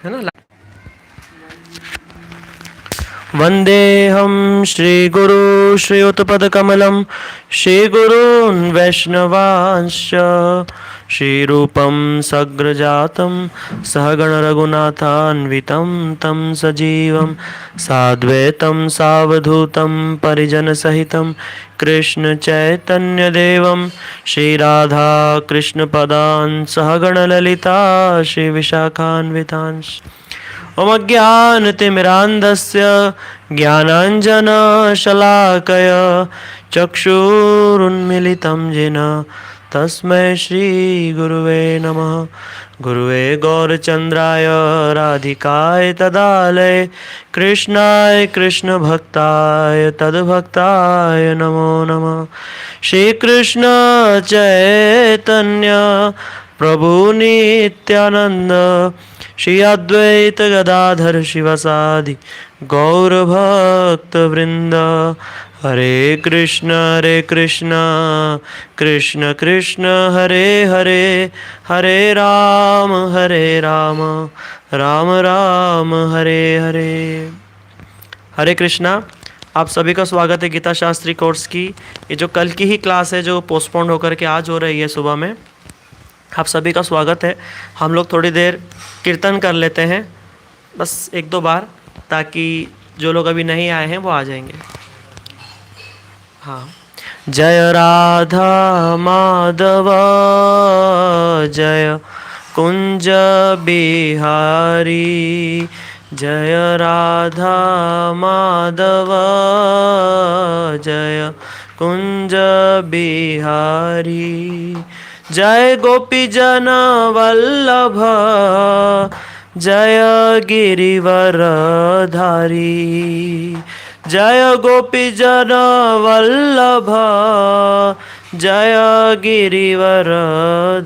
है ना। वंदेहम श्रीगुरु श्रीयुतपदकमलं श्रीगुरून् वैष्णवांश्च श्रीरूपं सग्रजातं सहगणरघुनाथान्वितं तं सजीवं साद्वैतं सावधूतं परिजनसहितं कृष्णचैतन्यदेवं श्रीराधा कृष्णपदान् सहगणललिता श्रीविशाखान्वितांश्च। ओम अज्ञानतिमिरान्धस्य ज्ञानाञ्जनशलाकय चक्षुरुन्मिलितं येन तस्मै श्रीगुरुवे नमः। गुरुवे गौरचन्द्राय राधिकाय तदालय कृष्णाय कृष्णभक्ताय तद्भक्ताय नमो नमः। श्रीकृष्ण चैतन्य प्रभु नित्यानंद श्री अद्वैत गदाधर शिवसादि गौरभक्त वृंद। हरे कृष्ण कृष्ण कृष्ण हरे हरे, हरे राम राम राम हरे हरे। हरे कृष्णा। आप सभी का स्वागत है गीता शास्त्री कोर्स की। ये जो कल की ही क्लास है जो पोस्टपोन्ड होकर के आज हो रही है सुबह में, आप सभी का स्वागत है। हम लोग थोड़ी देर कीर्तन कर लेते हैं, बस एक दो बार, ताकि जो लोग अभी नहीं आए हैं वो आ जाएंगे। हाँ। जय राधा माधव जय कुंज बिहारी, जय राधा माधव जय कुंज बिहारी, जय गोपी जन वल्लभ जय गिरिवर धारी, जय गोपी जन वल्लभ जय गिरिवर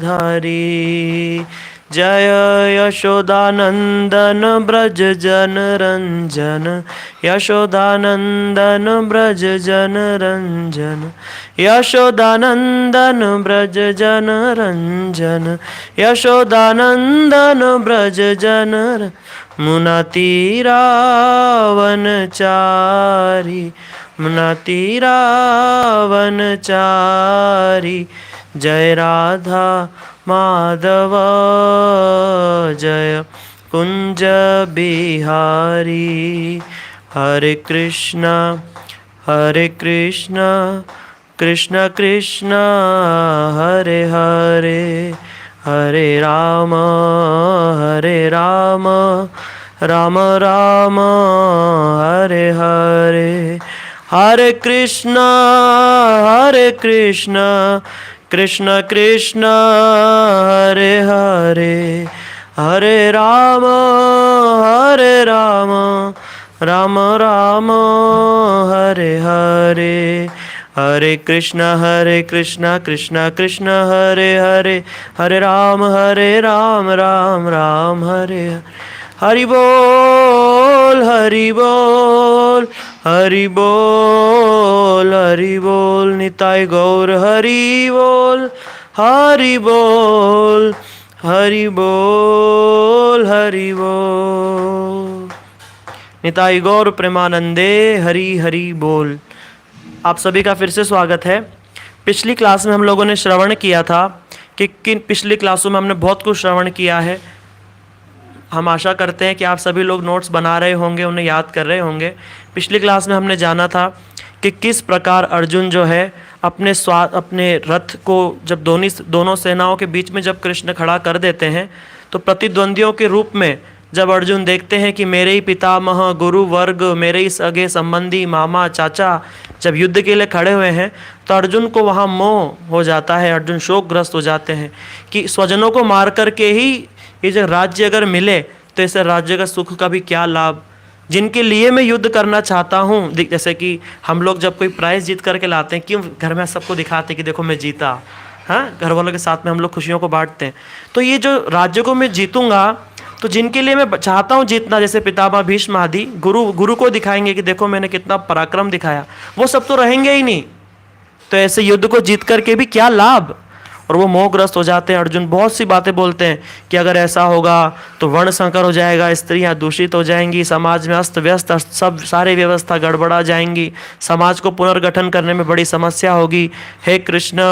धारी, जय यशोदानंदन ब्रज जन रंजन, यशोदानंदन ब्रज जन रंजन, यशोदानंदन ब्रज जन रंजन, यशोदानंदन ब्रज जन मुना तीरा वनचारी, मुना तीरा वनचारी, जय राधा माधव जय कुंज बिहारी। हरे कृष्णा कृष्ण कृष्ण हरे हरे, हरे राम राम राम हरे हरे, हरे कृष्ण कृष्ण कृष्ण हरे हरे, हरे राम राम राम हरे हरे, हरे कृष्ण कृष्ण कृष्ण हरे हरे, हरे राम राम राम हरे हरे। हरि बोल हरि बोल हरि बोल हरि बोल, निताय गौर हरि बोल हरि बोल हरि बोल हरि बोल, निताय गौर प्रेमानंदे हरि हरि बोल। आप सभी का फिर से स्वागत है। पिछली क्लास में हम लोगों ने श्रवण किया था कि किन पिछली क्लासों में हमने बहुत कुछ श्रवण किया है। हम आशा करते हैं कि आप सभी लोग नोट्स बना रहे होंगे, उन्हें याद कर रहे होंगे। पिछली क्लास में हमने जाना था कि किस प्रकार अर्जुन जो है अपने रथ को जब दोनों सेनाओं के बीच में जब कृष्ण खड़ा कर देते हैं, तो प्रतिद्वंदियों के रूप में जब अर्जुन देखते हैं कि मेरे ही पितामह गुरु वर्ग, मेरे ही सगे संबंधी मामा चाचा जब युद्ध के लिए खड़े हुए हैं, तो अर्जुन को वहाँ मोह हो जाता है। अर्जुन शोकग्रस्त हो जाते हैं कि स्वजनों को मार करके ही ये जो राज्य अगर मिले तो इस राज्य का सुख का भी क्या लाभ, जिनके लिए मैं युद्ध करना चाहता हूँ। जैसे कि हम लोग जब कोई प्राइज़ जीत करके लाते हैं, क्यों घर में सबको दिखाते हैं कि देखो मैं जीता, हाँ, घर वालों के साथ में हम लोग खुशियों को बांटते हैं। तो ये जो राज्य को मैं जीतूंगा, तो जिनके लिए मैं चाहता हूँ जीतना, जैसे पितामह भीष्म आदि गुरु को दिखाएंगे कि देखो मैंने कितना पराक्रम दिखाया, वो सब तो रहेंगे ही नहीं। तो ऐसे युद्ध को जीत करके भी क्या लाभ। और वो मोहग्रस्त हो जाते हैं। अर्जुन बहुत सी बातें बोलते हैं कि अगर ऐसा होगा तो वर्ण संकर हो जाएगा, स्त्रियां दूषित हो जाएंगी, समाज में अस्त व्यस्त सब सारी व्यवस्था गड़बड़ा जाएंगी, समाज को पुनर्गठन करने में बड़ी समस्या होगी। हे कृष्ण,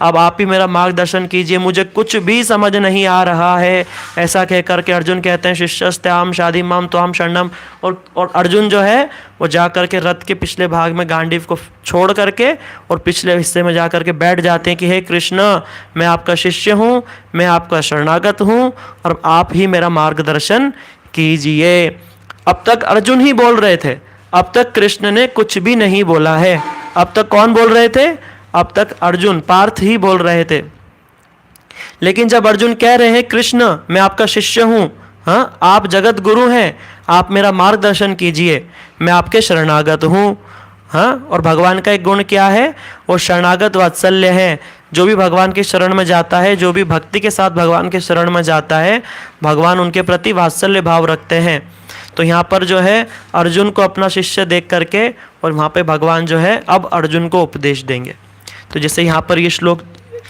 अब आप ही मेरा मार्गदर्शन कीजिए, मुझे कुछ भी समझ नहीं आ रहा है। ऐसा कह करके अर्जुन कहते हैं शिष्यस्त्याम शादी माम त्वाम शरणम। और अर्जुन जो है वो जा करके रथ के पिछले भाग में गांडीव को छोड़ करके और पिछले हिस्से में जा करके बैठ जाते हैं कि हे कृष्ण, मैं आपका शिष्य हूँ, मैं आपका शरणागत हूँ और आप ही मेरा मार्गदर्शन कीजिए। अब तक अर्जुन ही बोल रहे थे, अब तक कृष्ण ने कुछ भी नहीं बोला है। अब तक कौन बोल रहे थे? अब तक अर्जुन, पार्थ ही बोल रहे थे। लेकिन जब अर्जुन कह रहे हैं कृष्ण मैं आपका शिष्य हूं, हाँ आप जगत गुरु हैं, आप मेरा मार्गदर्शन कीजिए, मैं आपके शरणागत हूं। हाँ, और भगवान का एक गुण क्या है? वो शरणागत वात्सल्य है। जो भी भगवान के शरण में जाता है, जो भी भक्ति के साथ भगवान के शरण में जाता है, भगवान उनके प्रति वात्सल्य भाव रखते हैं। तो यहाँ पर जो है अर्जुन को अपना शिष्य देख करके और वहाँ पे भगवान जो है अब अर्जुन को उपदेश देंगे। तो जैसे यहाँ पर ये श्लोक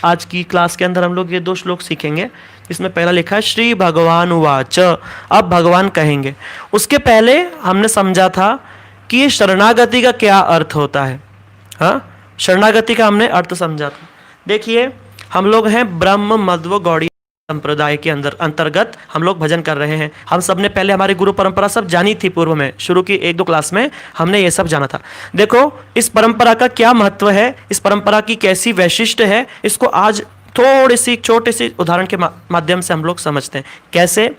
आज की क्लास के अंदर हम लोग ये 2 श्लोक सीखेंगे। इसमें पहला लिखा है श्री भगवान उवाच, अब भगवान कहेंगे। उसके पहले हमने समझा था कि ये शरणागति का क्या अर्थ होता है। हाँ, शरणागति का हमने अर्थ समझा था। देखिए, हम लोग हैं ब्रह्म मध्व गौड़ी संप्रदाय के अंतर्गत हम लोग भजन कर रहे हैं। हम सब ने पहले हमारी गुरु परंपरा सब जानी थी, पूर्व में शुरू की 1-2 क्लास में हमने ये सब जाना था। देखो, इस परंपरा का क्या महत्व है, इस परंपरा की कैसी वैशिष्ट है, इसको आज थोड़ी सी छोटे सी उदाहरण के माध्यम से हम लोग समझते हैं। कैसे?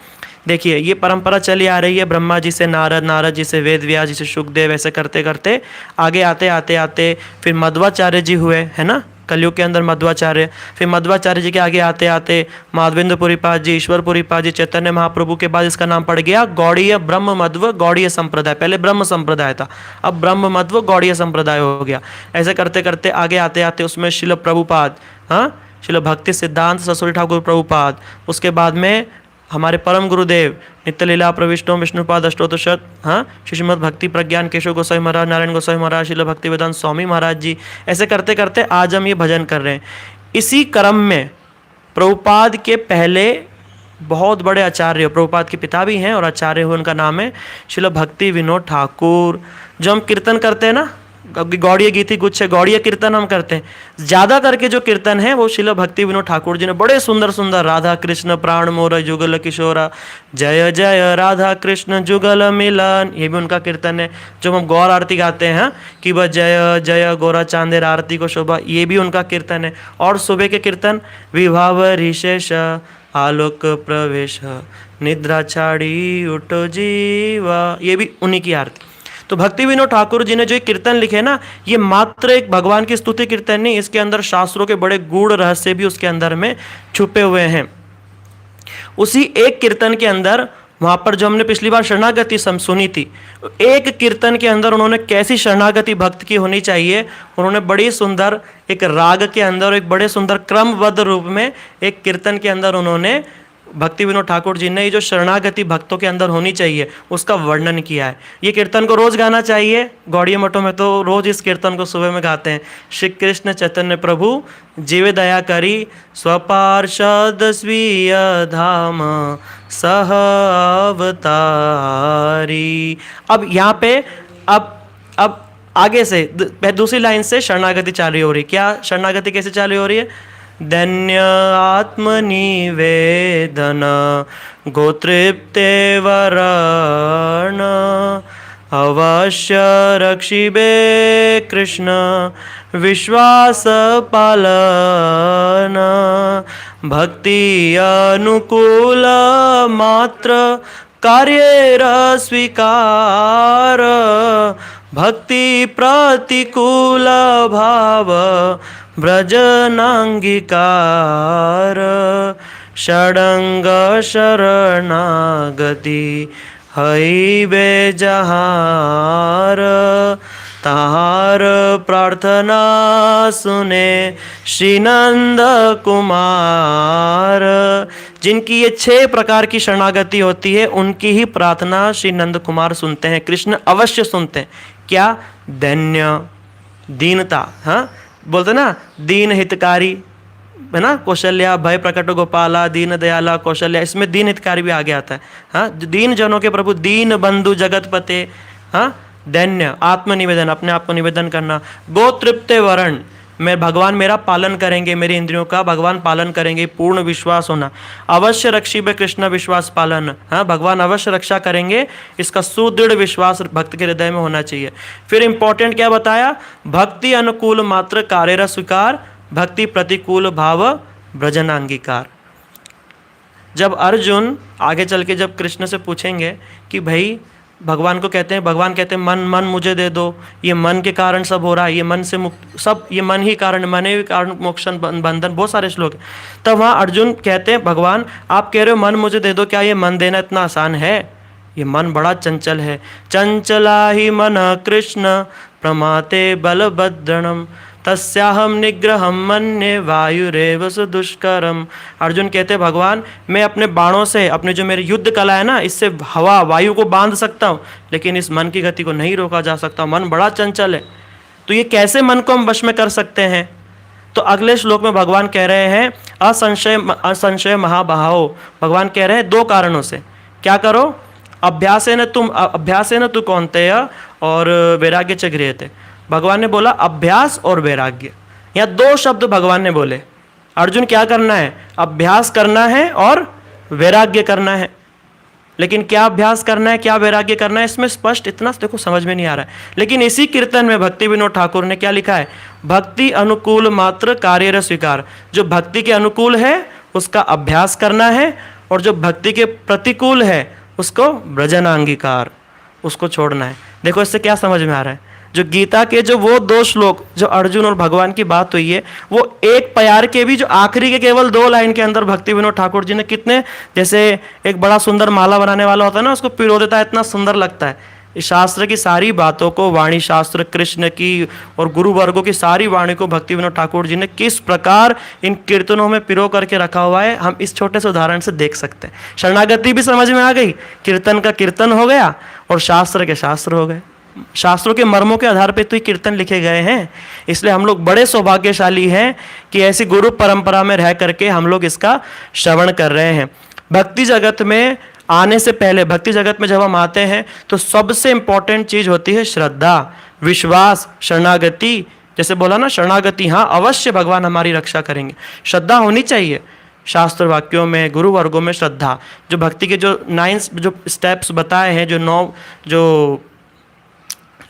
देखिए, ये परंपरा चली आ रही है ब्रह्मा जी से नारद, नारद जी से वेद व्यास जी से शुकदेव, ऐसे करते करते आगे आते फिर मध्वाचार्य जी हुए, है ना, कलयुग के अंदर मध्वाचार्य। फिर मध्वाचार्य जी के आगे आते आते माधवेंद्रपुरी पाद जी, ईश्वरपुरी पाद जी, चैतन्य महाप्रभु के बाद इसका नाम पड़ गया गौड़ीय ब्रह्म मध्व गौड़ीय संप्रदाय। पहले ब्रह्म संप्रदाय था, अब ब्रह्म मध्व गौड़ीय संप्रदाय हो गया। ऐसे करते करते आगे आते आते उसमें शिल प्रभुपाद, हाँ, शिल भक्ति सिद्धांत सरस्वती ठाकुर प्रभुपाद, उसके बाद में हमारे परम गुरुदेव नित्य लीला प्रविष्णु विष्णुपाद अष्टोत्तर, हाँ, श्रीमद भक्ति प्रज्ञान केशव गोसाई महाराज, नारायण गोसाई महाराज, शिल भक्ति वेदांत स्वामी महाराज जी। ऐसे करते करते आज हम ये भजन कर रहे हैं। इसी क्रम में प्रभुपाद के पहले बहुत बड़े आचार्य, प्रभुपाद के पिता भी हैं और आचार्य हुए, उनका नाम है शिल भक्ति विनोद ठाकुर। जो हम कीर्तन करते हैं ना, गौड़ीय गीति गुच्छ गौड़ीय कीर्तन हम करते हैं, ज़्यादा करके जो कीर्तन है वो शिल भक्ति विनोद ठाकुर जी ने बड़े सुंदर सुंदर, राधा कृष्ण प्राण मोर जुगल किशोरा, जय जय राधा कृष्ण जुगल मिलन, ये भी उनका कीर्तन है। जो हम गौर आरती गाते हैं कि वह जय जय गोरा चांदेर आरती को शोभा, ये भी उनका कीर्तन है। और सुबह के कीर्तन विभाव ऋषेश आलोक प्रवेश निद्रा छाड़ी उठो जीवा, ये भी उन्हीं की आरती। तो भक्ति विनोद ठाकुर जी ने जो कीर्तन लिखे ना, ये मात्र एक भगवान की स्तुति कीर्तन नहीं, इसके अंदर शास्त्रों के बड़े गूढ़ रहस्य भी उसके अंदर में छुपे हुए हैं। उसी एक कीर्तन के अंदर, वहां पर जो हमने पिछली बार शरणागति सुनी थी, एक कीर्तन के अंदर उन्होंने कैसी शरणागति भक्त की होनी चाहिए, उन्होंने बड़ी सुंदर एक राग के अंदर, एक बड़े सुंदर क्रमबद्ध रूप में एक कीर्तन के अंदर उन्होंने, भक्ति विनोद ठाकुर जी ने, ये जो शरणागति भक्तों के अंदर होनी चाहिए उसका वर्णन किया है। ये कीर्तन को रोज गाना चाहिए। गौड़ीय मठों में तो रोज इस कीर्तन को सुबह में गाते हैं। श्री कृष्ण चैतन्य प्रभु जीव दया करी, स्वपार्षद स्वीय धाम सह अवतारी। अब यहाँ पे अब आगे से दूसरी लाइन से शरणागति चालू हो रही। क्या शरणागति कैसे चालू हो रही है? धन्य आत्मनिवेदन गोतृप्ते वरण अवश्य रक्षिबे कृष्ण विश्वास पालन भक्ति अनुकूल मात्र कार्य स्वीकार भक्ति प्रतिकूल भाव ब्रजनांगिकार षडंग शरणागति हईबे जहार ताहार प्रार्थना सुने श्री नंद कुमार। जिनकी ये 6 प्रकार की शरणागति होती है, उनकी ही प्रार्थना श्री नंद कुमार सुनते हैं, कृष्ण अवश्य सुनते हैं। क्या? धन्य, दीनता, हाँ बोलते ना, दीन हितकारी, है ना, कौशल्या भय प्रकट गोपाला दीन दयाला कौशल्या, इसमें दीन हितकारी भी आगे आता है। हाँ, दीन जनों के प्रभु, दीन बंधु जगत पते, हाँ, दैन्य आत्मनिवेदन, अपने आप को निवेदन करना, गोतृप्ते वरण, मैं भगवान मेरा पालन करेंगे, मेरी इंद्रियों का भगवान पालन करेंगे, पूर्ण विश्वास होना, अवश्य रक्षी बे कृष्ण विश्वास पालन, हाँ, भगवान अवश्य रक्षा करेंगे, इसका सुदृढ़ विश्वास भक्त के हृदय में होना चाहिए। फिर इंपॉर्टेंट क्या बताया, भक्ति अनुकूल मात्र कार्य स्वीकार, भक्ति प्रतिकूल भाव भजन अंगीकार। जब अर्जुन आगे चल के जब कृष्ण से पूछेंगे कि भाई भगवान को कहते हैं, भगवान कहते हैं मन मन मुझे दे दो, ये मन के कारण सब हो रहा है, ये मन से मुक्त, सब ये मन ही कारण, मन ही कारण मोक्षन बंधन, बहुत सारे श्लोक हैं। तब वहाँ अर्जुन कहते हैं भगवान आप कह रहे हो मन मुझे दे दो, क्या ये मन देना इतना आसान है? ये मन बड़ा चंचल है। चंचला ही मन कृष्ण प्रमाते बलभद्रणम तस्याहम निग्रहम मन्ये वायुरेव सुदुष्करम। अर्जुन कहते भगवान मैं अपने बाणों से, अपने जो मेरी युद्ध कला है ना, इससे हवा वायु को बांध सकता हूँ, लेकिन इस मन की गति को नहीं रोका जा सकता, मन बड़ा चंचल है। तो ये कैसे मन को हम वश में कर सकते हैं? तो अगले श्लोक में भगवान कह रहे हैं असंशय महाबाहो, भगवान कह रहे हैं दो कारणों से क्या करो, अभ्यासेन तु कौन्तेय और वैराग्य च गृह्यते। भगवान ने बोला अभ्यास और वैराग्य, यहाँ दो शब्द भगवान ने बोले। अर्जुन क्या करना है? अभ्यास करना है और वैराग्य करना है। लेकिन क्या अभ्यास करना है, क्या वैराग्य करना है, इसमें स्पष्ट इतना देखो समझ में नहीं आ रहा है। लेकिन इसी कीर्तन में भक्ति विनोद ठाकुर ने क्या लिखा है, भक्ति अनुकूल मात्र कार्य स्वीकार। जो भक्ति के अनुकूल है उसका अभ्यास करना है, और जो भक्ति के प्रतिकूल है उसको ब्रजनांगीकार, उसको छोड़ना है। देखो इससे क्या समझ में आ रहा है, जो गीता के जो वो दो श्लोक जो अर्जुन और भगवान की बात हुई है, वो एक प्यार के भी जो आखिरी के केवल 2 लाइन के अंदर भक्ति विनोद ठाकुर जी ने कितने, जैसे एक बड़ा सुंदर माला बनाने वाला होता है ना, उसको पिरो देता है, इतना सुंदर लगता है। इस शास्त्र की सारी बातों को, वाणी शास्त्र कृष्ण की और गुरु वर्गों की सारी वाणी को भक्ति विनोद ठाकुर जी ने किस प्रकार इन कीर्तनों में पिरो करके रखा हुआ है, हम इस छोटे से उदाहरण से देख सकते हैं। शरणागति भी समझ में आ गई, कीर्तन का कीर्तन हो गया और शास्त्र के शास्त्र हो गए। शास्त्रों के मर्मों के आधार पर तो ये कीर्तन लिखे गए हैं। इसलिए हम लोग बड़े सौभाग्यशाली हैं कि ऐसी गुरु परंपरा में रह करके हम लोग इसका श्रवण कर रहे हैं। भक्ति जगत में आने से पहले, भक्ति जगत में जब हम आते हैं तो सबसे इंपॉर्टेंट चीज होती है श्रद्धा, विश्वास, शरणागति। जैसे बोला ना, शरणागति, हाँ अवश्य भगवान हमारी रक्षा करेंगे, श्रद्धा होनी चाहिए। शास्त्र वाक्यों में, गुरु वर्गों में श्रद्धा, जो भक्ति के जो 9 जो स्टेप्स बताए हैं, जो 9 जो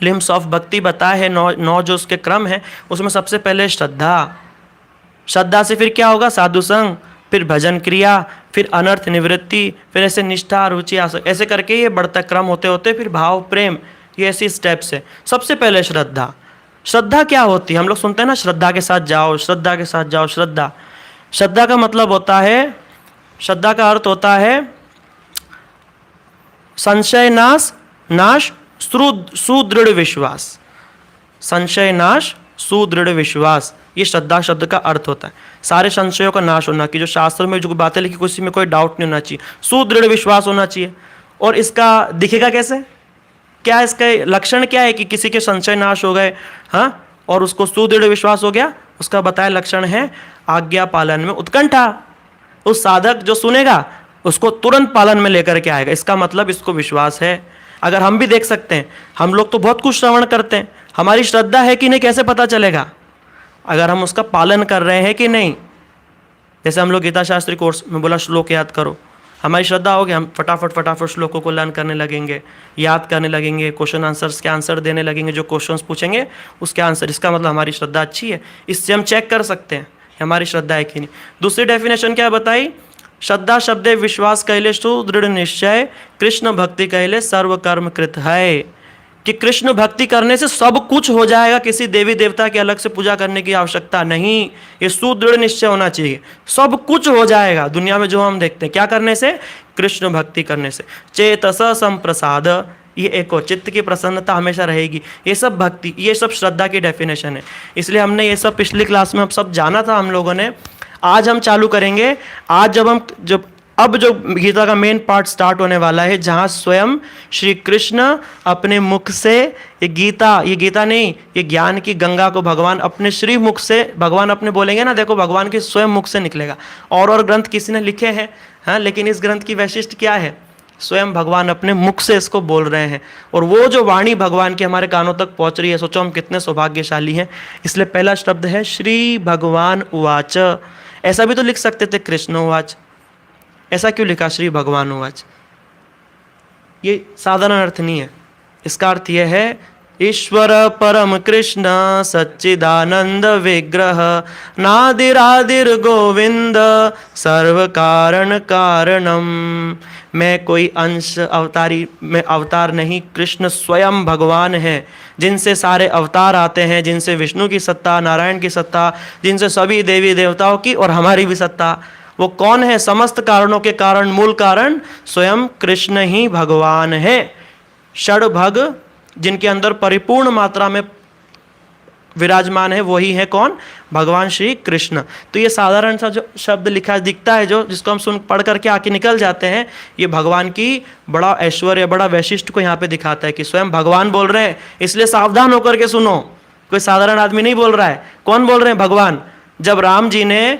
लिम्स ऑफ भक्ति बताए हैं, 9 जो उसके क्रम है, उसमें सबसे पहले श्रद्धा। श्रद्धा से फिर क्या होगा, साधु संग, फिर भजन क्रिया, फिर अनर्थ निवृत्ति, फिर ऐसे निष्ठा, रुचि, आसक्ति, ऐसे करके ये बढ़ता क्रम होते होते फिर भाव, प्रेम, ये ऐसी स्टेप्स है। सबसे पहले श्रद्धा। श्रद्धा क्या होती है? हम लोग सुनते हैं ना, श्रद्धा के साथ जाओ, श्रद्धा के साथ जाओ। श्रद्धा, श्रद्धा का मतलब होता है, श्रद्धा का अर्थ होता है संशय नाश सुदृढ़ विश्वास। संशय नाश सुदृढ़ विश्वास, ये श्रद्धा शब्द का अर्थ होता है। सारे संशयों का नाश होना, कि जो शास्त्र में जो बातें लिखी किसी में कोई डाउट नहीं होना चाहिए, सुदृढ़ विश्वास होना चाहिए। और इसका दिखेगा कैसे, क्या इसका लक्षण क्या है कि किसी के संशय नाश हो गए, हाँ, और उसको सुदृढ़ विश्वास हो गया? उसका बताया लक्षण है आज्ञा पालन में उत्कंठा। उस साधक जो सुनेगा उसको तुरंत पालन में लेकर के आएगा, इसका मतलब इसको विश्वास है। अगर हम भी देख सकते हैं, हम लोग तो बहुत कुछ श्रवण करते हैं, हमारी श्रद्धा है कि नहीं कैसे पता चलेगा? अगर हम उसका पालन कर रहे हैं कि नहीं। जैसे हम लोग गीता शास्त्री कोर्स में बोला श्लोक याद करो, हमारी श्रद्धा होगी, हम फटाफट श्लोकों को लर्न करने लगेंगे, याद करने लगेंगे, क्वेश्चन आंसर्स के आंसर देने लगेंगे, जो क्वेश्चंस पूछेंगे उसके आंसर। इसका मतलब हमारी श्रद्धा अच्छी है। इससे हम चेक कर सकते हैं हमारी श्रद्धा है कि नहीं। दूसरी डेफिनेशन क्या बताई, श्रद्धा शब्दे विश्वास कहले सुदृढ़ निश्चय, कृष्ण भक्ति कहले सर्व कर्म कृत है। कि कृष्ण भक्ति करने से सब कुछ हो जाएगा, किसी देवी देवता की अलग से पूजा करने की आवश्यकता नहीं। ये सुदृढ़ निश्चय होना चाहिए, सब कुछ हो जाएगा दुनिया में जो हम देखते हैं। क्या करने से? कृष्ण भक्ति करने से। चेतस संप्रसाद, ये एक और चित्त की प्रसन्नता हमेशा रहेगी। ये सब भक्ति, ये सब श्रद्धा की डेफिनेशन है। इसलिए हमने ये सब पिछली क्लास में हम सब जाना था हम लोगों ने। आज हम चालू करेंगे। आज जब अब जो गीता का मेन पार्ट स्टार्ट होने वाला है, जहां स्वयं श्री कृष्ण अपने मुख से ये गीता नहीं, ये ज्ञान की गंगा को भगवान अपने श्री मुख से, भगवान अपने बोलेंगे ना, देखो भगवान के स्वयं मुख से निकलेगा। और ग्रंथ किसी ने लिखे हैं, हाँ, लेकिन इस ग्रंथ की वैशिष्ट क्या है, स्वयं भगवान अपने मुख से इसको बोल रहे हैं। और वो जो वाणी भगवान की हमारे कानों तक पहुंच रही है, सोचो हम कितने सौभाग्यशाली हैं। इसलिए पहला शब्द है श्री भगवान उवाच। ऐसा भी तो लिख सकते थे कृष्ण उवाच, ऐसा क्यों लिखा श्री भगवान उवाच? ये साधारण अर्थ नहीं है। इसका अर्थ यह है ईश्वर परम कृष्ण सच्चिदानंद विग्रह नादिरादिर गोविंद सर्व कारण कारणम। मैं कोई अंश अवतारी, मैं अवतार नहीं, कृष्ण स्वयं भगवान है, जिनसे सारे अवतार आते हैं, जिनसे विष्णु की सत्ता, नारायण की सत्ता, जिनसे सभी देवी देवताओं की और हमारी भी सत्ता। वो कौन है? समस्त कारणों के कारण, मूल कारण स्वयं कृष्ण ही भगवान है। षडभग जिनके अंदर परिपूर्ण मात्रा में विराजमान है, वही है कौन? भगवान श्री कृष्ण। तो ये साधारण सा जो शब्द लिखा दिखता है, जो जिसको हम सुन पढ़ करके आके निकल जाते हैं, ये भगवान की बड़ा ऐश्वर्य, बड़ा वैशिष्ट को यहाँ पे दिखाता है कि स्वयं भगवान बोल रहे हैं। इसलिए सावधान होकर के सुनो, कोई साधारण आदमी नहीं बोल रहा है। कौन बोल रहे हैं? भगवान। जब राम जी ने,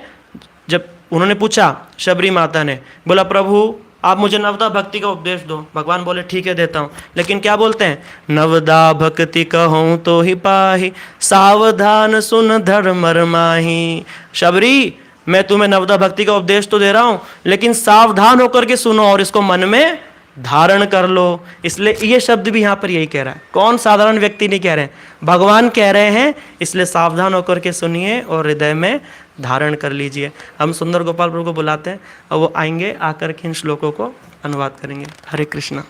जब उन्होंने पूछा, शबरी माता ने बोला प्रभु आप मुझे नवदा भक्ति का उपदेश दो। भगवान बोले ठीक है देता हूँ, लेकिन क्या बोलते हैं? नवदा भक्ति कहूँ तो ही पाही, सावधान सुन धर्मर माही। शबरी मैं तुम्हें नवदा भक्ति का उपदेश तो दे रहा हूँ, लेकिन सावधान होकर के सुनो और इसको मन में धारण कर लो। इसलिए ये शब्द भी यहाँ पर यही कह रहा है। कौन? साधारण व्यक्ति नहीं कह रहे हैं, भगवान कह रहे हैं। इसलिए सावधान होकर के सुनिए और हृदय में धारण कर लीजिए। हम सुंदर गोपाल प्रभु को बुलाते हैं और वो आएंगे, आकर के इन श्लोकों को अनुवाद करेंगे। हरे कृष्णा।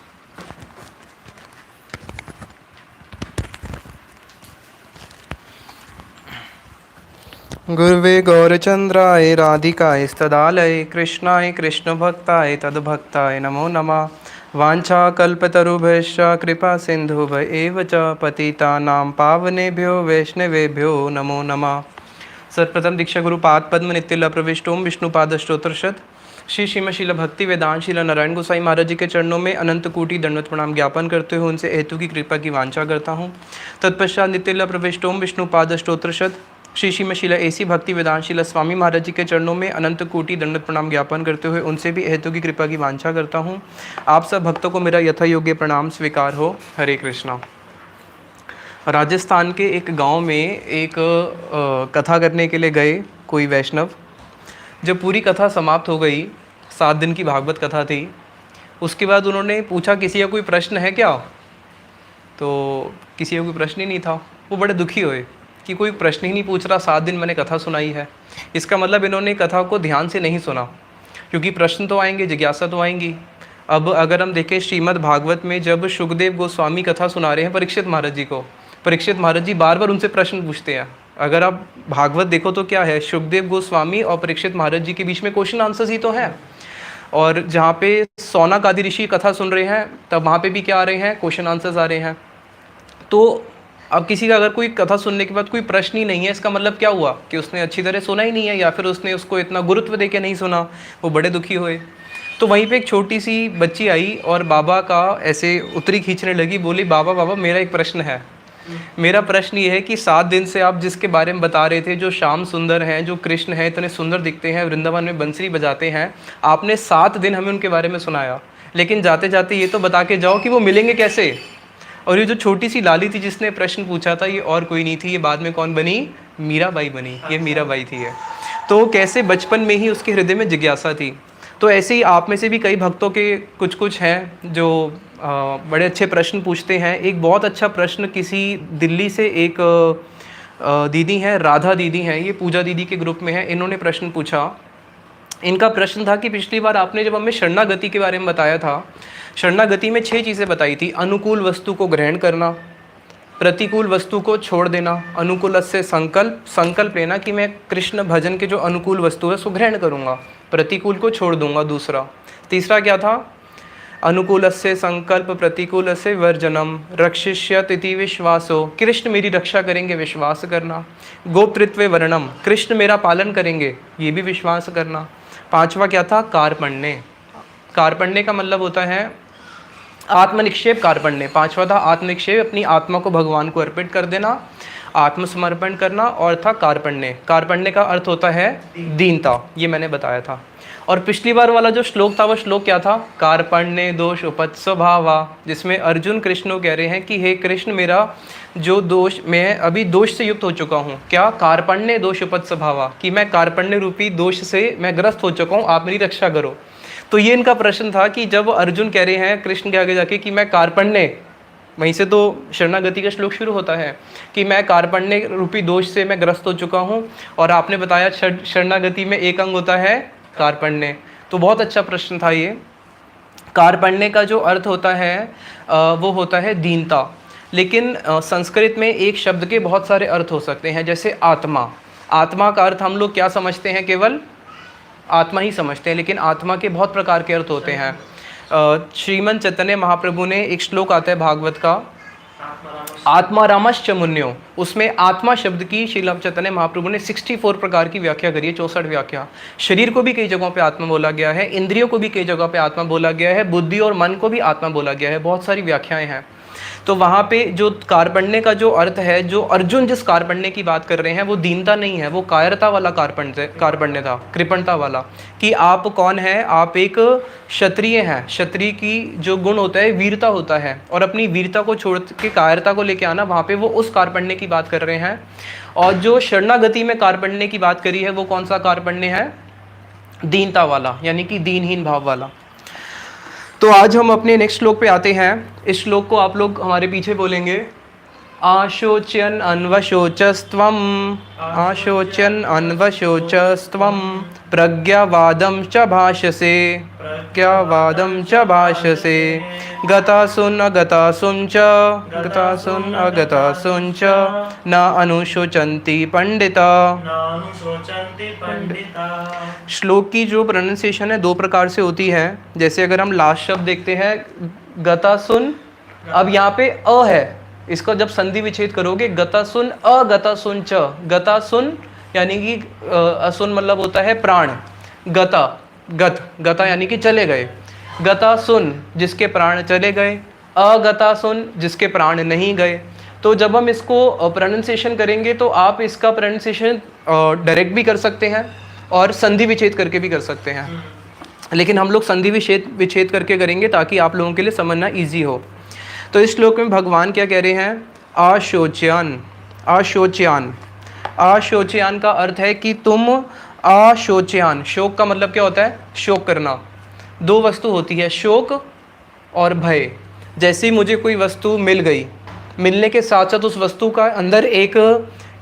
गुरुवे गौरचंद्राय राधिकाय स्तदालय कृष्णाय कृष्ण भक्ताय तद्भक्ताय नमो नमः। वाञ्छा कल्पतरुभ्यश्च कृपा सिन्धुभ्य एव च पतितानां पावनेभ्यो वैष्णवेभ्यो नमो नमः। सर्वप्रथम दीक्षा गुरुपाद पद्म नित्य प्रविष्टोम विष्णुपाद स्तोत्रशत श्री श्रीमशील भक्ति वेदांत शील नारायण गोसाई महाराज जी के चरणों में अनंत कोटि दंडवत प्रणाम ज्ञापन करते हुए उनसे हेतु की कृपा की वांछा करता हूँ। तत्पश्चात नित्य प्रविष्टोम विष्णुपाद स्तोत्रशत श्री श्रीमशील ऐसी भक्ति वेदांतशील स्वामी महाराज जी के चरणों में अनंत कोटि दंडवत प्रणाम ज्ञापन करते हुए उनसे भी हेतु की कृपा की वांछा करता हूँ। आप सब भक्तों को मेरा यथा योग्य प्रणाम स्वीकार हो। हरे कृष्णा। राजस्थान के एक गांव में एक कथा करने के लिए गए कोई वैष्णव। जब पूरी कथा समाप्त हो गई, 7 दिन की भागवत कथा थी, उसके बाद उन्होंने पूछा किसी का कोई प्रश्न है क्या? तो किसी का कोई प्रश्न ही नहीं था। वो बड़े दुखी हुए कि कोई प्रश्न ही नहीं पूछ रहा, 7 दिन मैंने कथा सुनाई है। इसका मतलब इन्होंने कथा को ध्यान से नहीं सुना, क्योंकि प्रश्न तो आएंगे, जिज्ञासा तो आएंगी। अब अगर हम देखें श्रीमद् भागवत में जब शुकदेव गोस्वामी कथा सुना रहे हैं परीक्षित महाराज जी को, परीक्षित महाराज जी बार बार उनसे प्रश्न पूछते हैं। अगर आप भागवत देखो तो क्या है, शुकदेव गोस्वामी और परीक्षित महाराज जी के बीच में क्वेश्चन आंसर्स ही तो है। और जहाँ पे सौनक आदि ऋषि कथा सुन रहे हैं, तब वहाँ पे भी क्या आ रहे हैं? क्वेश्चन आंसर्स आ रहे हैं। तो अब किसी का अगर कोई कथा सुनने के बाद कोई प्रश्न ही नहीं है, इसका मतलब क्या हुआ कि उसने अच्छी तरह सुना ही नहीं है, या फिर उसने उसको इतना गुरुत्व दे के नहीं सुना। वो बड़े दुखी हुए। तो वहीं पे एक छोटी सी बच्ची आई और बाबा का ऐसे उतरी खींचने लगी, बोली बाबा बाबा मेरा एक प्रश्न है। मेरा प्रश्न ये है कि 7 दिन से आप जिसके बारे में बता रहे थे, जो श्याम सुंदर हैं, जो कृष्ण हैं, इतने सुंदर दिखते हैं, वृंदावन में बंसरी बजाते हैं, आपने 7 दिन हमें उनके बारे में सुनाया, लेकिन जाते जाते ये तो बता के जाओ कि वो मिलेंगे कैसे। और ये जो छोटी सी लाली थी जिसने प्रश्न पूछा था, ये और कोई नहीं थी, ये बाद में कौन बनी? मीराबाई बनी। ये मीराबाई थी है। तो कैसे बचपन में ही उसके हृदय में जिज्ञासा थी। तो ऐसे ही आप में से भी कई भक्तों के कुछ हैं जो बड़े अच्छे प्रश्न पूछते हैं। एक बहुत अच्छा प्रश्न किसी दिल्ली से एक दीदी हैं, राधा दीदी हैं, ये पूजा दीदी के ग्रुप में है। इन्होंने प्रश्न पूछा। इनका प्रश्न था कि पिछली बार आपने जब हमें शरणागति के बारे में बताया था, शरणागति में 6 चीज़ें बताई थी। अनुकूल वस्तु को ग्रहण करना, प्रतिकूल वस्तु को छोड़ देना, अनुकूल से संकल्प लेना कि मैं कृष्ण भजन के जो अनुकूल वस्तु है उसको ग्रहण करूँगा, प्रतिकूल को छोड़ दूंगा। दूसरा, तीसरा क्या था? अनुकूल से संकल्प, प्रतिकूल से वर्जनम, रक्षिष्यत इति विश्वासो, कृष्ण मेरी रक्षा करेंगे, विश्वास करना। गोप्तृत्व वर्णम, कृष्ण मेरा पालन करेंगे, ये भी विश्वास करना। 5वां क्या था? कार्पण्य, कार्पण्य का मतलब होता है आत्मनिक्षेप। कार्पण्य पांचवा था आत्मनिक्षेप, अपनी आत्मा को भगवान को अर्पित कर देना, आत्मसमर्पण करना। और था कार्पण्य। कार्पण्य का अर्थ होता है दीनता, ये मैंने बताया था। और पिछली बार वाला जो श्लोक था वो श्लोक क्या था? कार्पण्य दोष उपत्स्वभावा, जिसमें अर्जुन कृष्ण को कह रहे हैं कि हे कृष्ण, मेरा जो दोष, मैं अभी दोष से युक्त हो चुका हूँ। क्या? कार्पण्य दोष उपत्स्वभावा, कि मैं कार्पण्य रूपी दोष से मैं ग्रस्त हो चुका हूँ, आप मेरी रक्षा करो। तो ये इनका प्रश्न था कि जब अर्जुन कह रहे हैं कृष्ण के आगे जाके कि मैं कार्पण्य, वहीं से तो शरणागति का श्लोक शुरू होता है कि मैं कार्पण्य रूपी दोष से मैं ग्रस्त हो चुका हूँ, और आपने बताया शरणागति में एक अंग होता है कार्पण्य। तो बहुत अच्छा प्रश्न था ये। कार्पण्य का जो अर्थ होता है वो होता है दीनता। लेकिन संस्कृत में एक शब्द के बहुत सारे अर्थ हो सकते हैं, जैसे आत्मा। आत्मा का अर्थ हम लोग क्या समझते हैं? केवल आत्मा ही समझते हैं, लेकिन आत्मा के बहुत प्रकार के अर्थ होते हैं। श्रीमन चैतन्य महाप्रभु ने एक श्लोक आता है भागवत का, आत्मा रामश्च मुन्यो, उसमें आत्मा शब्द की श्री चैतन्य महाप्रभु ने 64 प्रकार की व्याख्या करी है, 64 व्याख्या। शरीर को भी कई जगहों पे आत्मा बोला गया है, इंद्रियों को भी कई जगहों पे आत्मा बोला गया है, बुद्धि और मन को भी आत्मा बोला गया है, बहुत सारी व्याख्याएं हैं। तो वहाँ पे जो कार्पण्य का जो अर्थ है, जो अर्जुन जिस कार्पण्य की बात कर रहे हैं, वो दीनता नहीं है, वो कायरता वाला कार्पण्य था, कृपणता वाला। कि आप कौन है? आप एक क्षत्रिय हैं। क्षत्रिय की जो गुण होता है वीरता होता है, और अपनी वीरता को छोड़ के कायरता को लेके आना, वहाँ पे वो उस कार्पण्य की बात कर रहे हैं। और जो शरणागति में कार्पण्य की बात करी है वो कौन सा कार्पण्य है? दीनता वाला, यानी कि दीनहीन भाव वाला। तो आज हम अपने नेक्स्ट श्लोक पे आते हैं। इस श्लोक को आप लोग हमारे पीछे बोलेंगे। आशोच्यन अन्वशोचस्त्वम, आशोच्यन अन्वशोचस्त्वम, प्रज्ञावादं च भाषसे, प्रज्ञावादं च भाषसे, गतासुन अगतासुन च, गतासुन अगतासुन च, न अनुशोचन्ति पंडिता। श्लोक की जो प्रोनाउंसिएशन है दो प्रकार से होती है। जैसे अगर हम लास्ट शब्द देखते हैं गतासुन, अब यहाँ पे अ है, इसका जब संधि विच्छेद करोगे गतासुन अगतासुन च, गतासुन यानी कि असुन मतलब होता है प्राण, गता गता यानी कि चले गए, गतासुन जिसके प्राण चले गए, अगतासुन जिसके प्राण नहीं गए। तो जब हम इसको प्रोनाउंसिएशन करेंगे तो आप इसका प्रोनाउंसिएशन डायरेक्ट भी कर सकते हैं और संधि विच्छेद करके भी कर सकते हैं, लेकिन हम लोग संधि विच्छेद करके करेंगे ताकि आप लोगों के लिए समझना ईजी हो। तो इस श्लोक में भगवान क्या कह रहे हैं? आशोच्यान, आशोच्यान। आशोच्यान का अर्थ है कि तुम आशोच्यान, शोक का मतलब क्या होता है? शोक करना। दो वस्तु होती है, शोक और भय। जैसे ही मुझे कोई वस्तु मिल गई, मिलने के साथ साथ उस वस्तु का अंदर एक,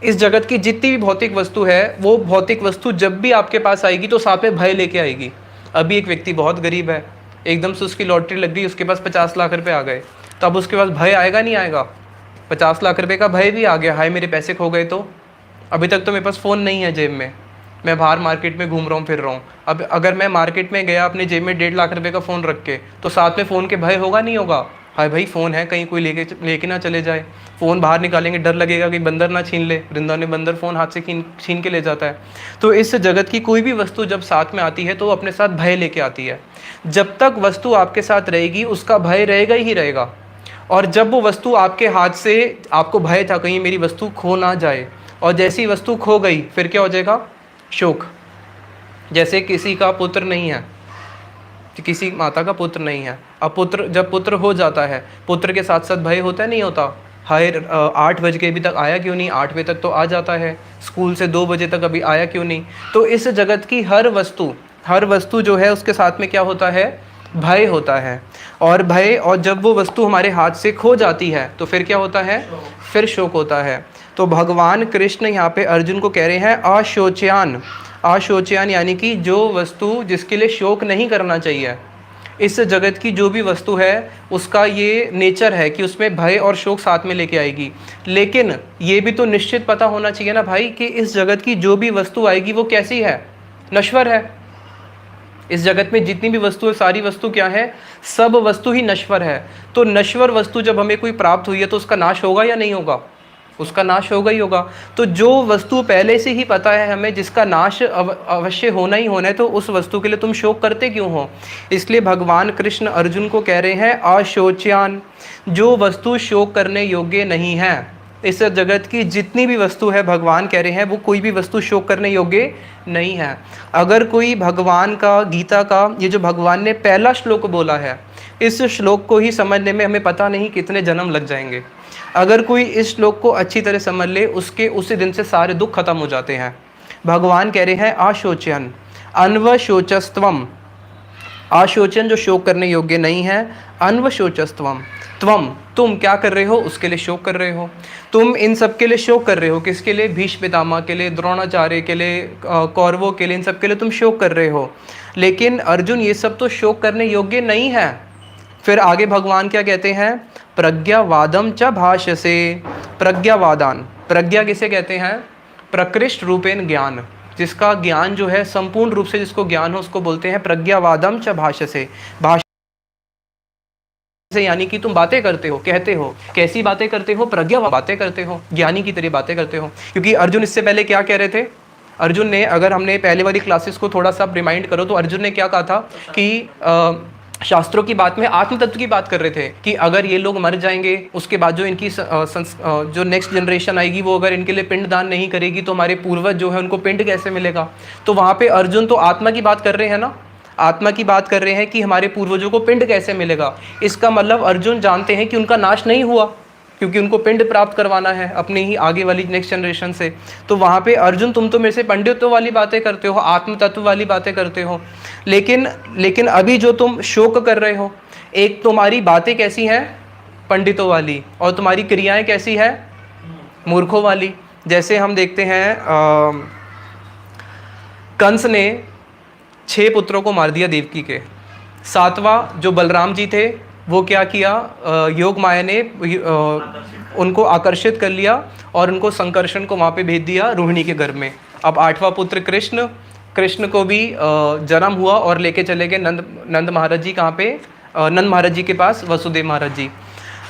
इस जगत की जितनी भी भौतिक वस्तु है, वो भौतिक वस्तु जब भी आपके पास आएगी तो साथ में भय लेके आएगी। अभी एक व्यक्ति बहुत गरीब है, एकदम से उसकी लॉटरी लग गई, उसके पास 50 लाख रुपए आ गए, तो अब उसके पास भय आएगा नहीं आएगा? 50 लाख रुपए का भय भी आ गया, हाय मेरे पैसे खो गए। तो अभी तक तो मेरे पास फ़ोन नहीं है जेब में, मैं बाहर मार्केट में घूम रहा हूँ फिर रहा हूँ। अब अगर मैं मार्केट में गया अपने जेब में 1.5 लाख रुपए का फ़ोन रख के, तो साथ में फ़ोन के भय होगा नहीं होगा? हाय भाई फ़ोन है, कहीं कोई लेके ना चले जाए। फ़ोन बाहर निकालेंगे, डर लगेगा कि बंदर ना छीन ले। वृंदावन में बंदर फ़ोन हाथ से छीन के ले जाता है। तो इस जगत की कोई भी वस्तु जब साथ में आती है तो अपने साथ भय लेके आती है। जब तक वस्तु आपके साथ रहेगी उसका भय रहेगा ही रहेगा, और जब वो वस्तु आपके हाथ से, आपको भय था कहीं मेरी वस्तु खो ना जाए, और जैसी वस्तु खो गई फिर क्या हो जाएगा? शोक। जैसे किसी का पुत्र नहीं है, किसी माता का पुत्र नहीं है, अब पुत्र, जब पुत्र हो जाता है, पुत्र के साथ साथ भय होता है नहीं होता? हाय 8 बज के अभी तक आया क्यों नहीं? 8 बजे तक तो आ जाता है, स्कूल से 2 बजे तक अभी आया क्यों नहीं? तो इस जगत की हर वस्तु जो है उसके साथ में क्या होता है? भय होता है। और भय, और जब वो वस्तु हमारे हाथ से खो जाती है तो फिर क्या होता है? फिर शोक होता है। तो भगवान कृष्ण यहाँ पे अर्जुन को कह रहे हैं अशोच्यान। अशोच्यान यानी कि जो वस्तु जिसके लिए शोक नहीं करना चाहिए, इस जगत की जो भी वस्तु है उसका ये नेचर है कि उसमें भय और शोक साथ में लेके आएगी। लेकिन ये भी तो निश्चित पता होना चाहिए ना भाई कि इस जगत की जो भी वस्तु आएगी वो कैसी है? नश्वर है। इस जगत में जितनी भी वस्तु है, सारी वस्तु क्या है? सब वस्तु ही नश्वर है। तो नश्वर वस्तु जब हमें कोई प्राप्त हुई है तो उसका नाश होगा या नहीं होगा? उसका नाश होगा ही होगा। तो जो वस्तु पहले से ही पता है हमें, जिसका नाश अवश्य होना ही होना है, तो उस वस्तु के लिए तुम शोक करते क्यों हो? इसलिए भगवान कृष्ण अर्जुन को कह रहे हैं अशोच्यान, जो वस्तु शोक करने योग्य नहीं है। इस जगत की जितनी भी वस्तु है, भगवान कह रहे हैं वो कोई भी वस्तु शोक करने योग्य नहीं है। अगर कोई भगवान का, गीता का ये जो भगवान ने पहला श्लोक बोला है, इस श्लोक को ही समझने में हमें पता नहीं कितने जन्म लग जाएंगे। अगर कोई इस श्लोक को अच्छी तरह समझ ले, उसके उसी दिन से सारे दुख खत्म हो जाते हैं। भगवान कह रहे हैं अशोचन अन्वशोचस्त्वम, अशोचन जो शोक करने योग्य नहीं है, अन्वशोचस्त्वम, त्वम तुम क्या कर रहे हो? उसके लिए शोक कर रहे हो। तुम इन सब के लिए शोक कर रहे हो। किसके लिए? भीष्म पितामह के लिए, द्रोणाचार्य के लिए, कौरवों के लिए, इन सब के लिए तुम शोक कर रहे हो। लेकिन अर्जुन ये सब तो शोक करने योग्य नहीं है। फिर आगे भगवान क्या कहते हैं? प्रज्ञावादम च भाष्यसे, प्रज्ञावादान, प्रज्ञा किसे कहते हैं? प्रकृष्ट रूपेण ज्ञान, जिसका ज्ञान जो है संपूर्ण रूप से जिसको ज्ञान हो उसको बोलते हैं प्रज्ञावादम च भाष्यसे। यानी कि तुम बातें करते हो, कहते हो। कैसी बातें करते हो? प्रज्ञा बातें करते हो, ज्ञानी की तरह बातें करते हो। क्योंकि अर्जुन इससे पहले क्या कह रहे थे? अर्जुन ने, अगर हमने पहले वाली क्लासेस को थोड़ा सा रिमाइंड करो तो अर्जुन ने क्या कहा था कि शास्त्रों की बात में आत्म तत्व की बात कर रहे थे कि अगर ये लोग मर जाएंगे, उसके बाद जो इनकी जो नेक्स्ट जनरेशन आएगी वो अगर इनके लिए पिंड दान नहीं करेगी तो हमारे पूर्वज जो है उनको पिंड कैसे मिलेगा? तो वहाँ पे अर्जुन तो आत्मा की बात कर रहे हैं ना, आत्मा की बात कर रहे हैं कि हमारे पूर्वजों को पिंड कैसे मिलेगा। इसका मतलब अर्जुन जानते हैं कि उनका नाश नहीं हुआ, क्योंकि उनको पिंड प्राप्त करवाना है अपने ही आगे वाली नेक्स्ट जनरेशन से। तो वहाँ पे अर्जुन तुम तो मेरे से पंडितों वाली बातें करते हो, आत्म तत्व वाली बातें करते हो, लेकिन अभी जो तुम शोक कर रहे हो, एक तुम्हारी बातें कैसी हैं? पंडितों वाली, और तुम्हारी क्रियाएं कैसी है? मूर्खों वाली। जैसे हम देखते हैं कंस ने 6 पुत्रों को मार दिया देवकी के। 7वां जो बलराम जी थे वो क्या किया? योग माया ने उनको आकर्षित कर लिया और उनको संकर्षण को वहाँ पे भेज दिया रोहिणी के गर्भ में। अब 8वां पुत्र कृष्ण को भी जन्म हुआ और लेके चले गए नंद महाराज जी। कहाँ पे? नंद महाराज जी के पास, वसुदेव महाराज जी।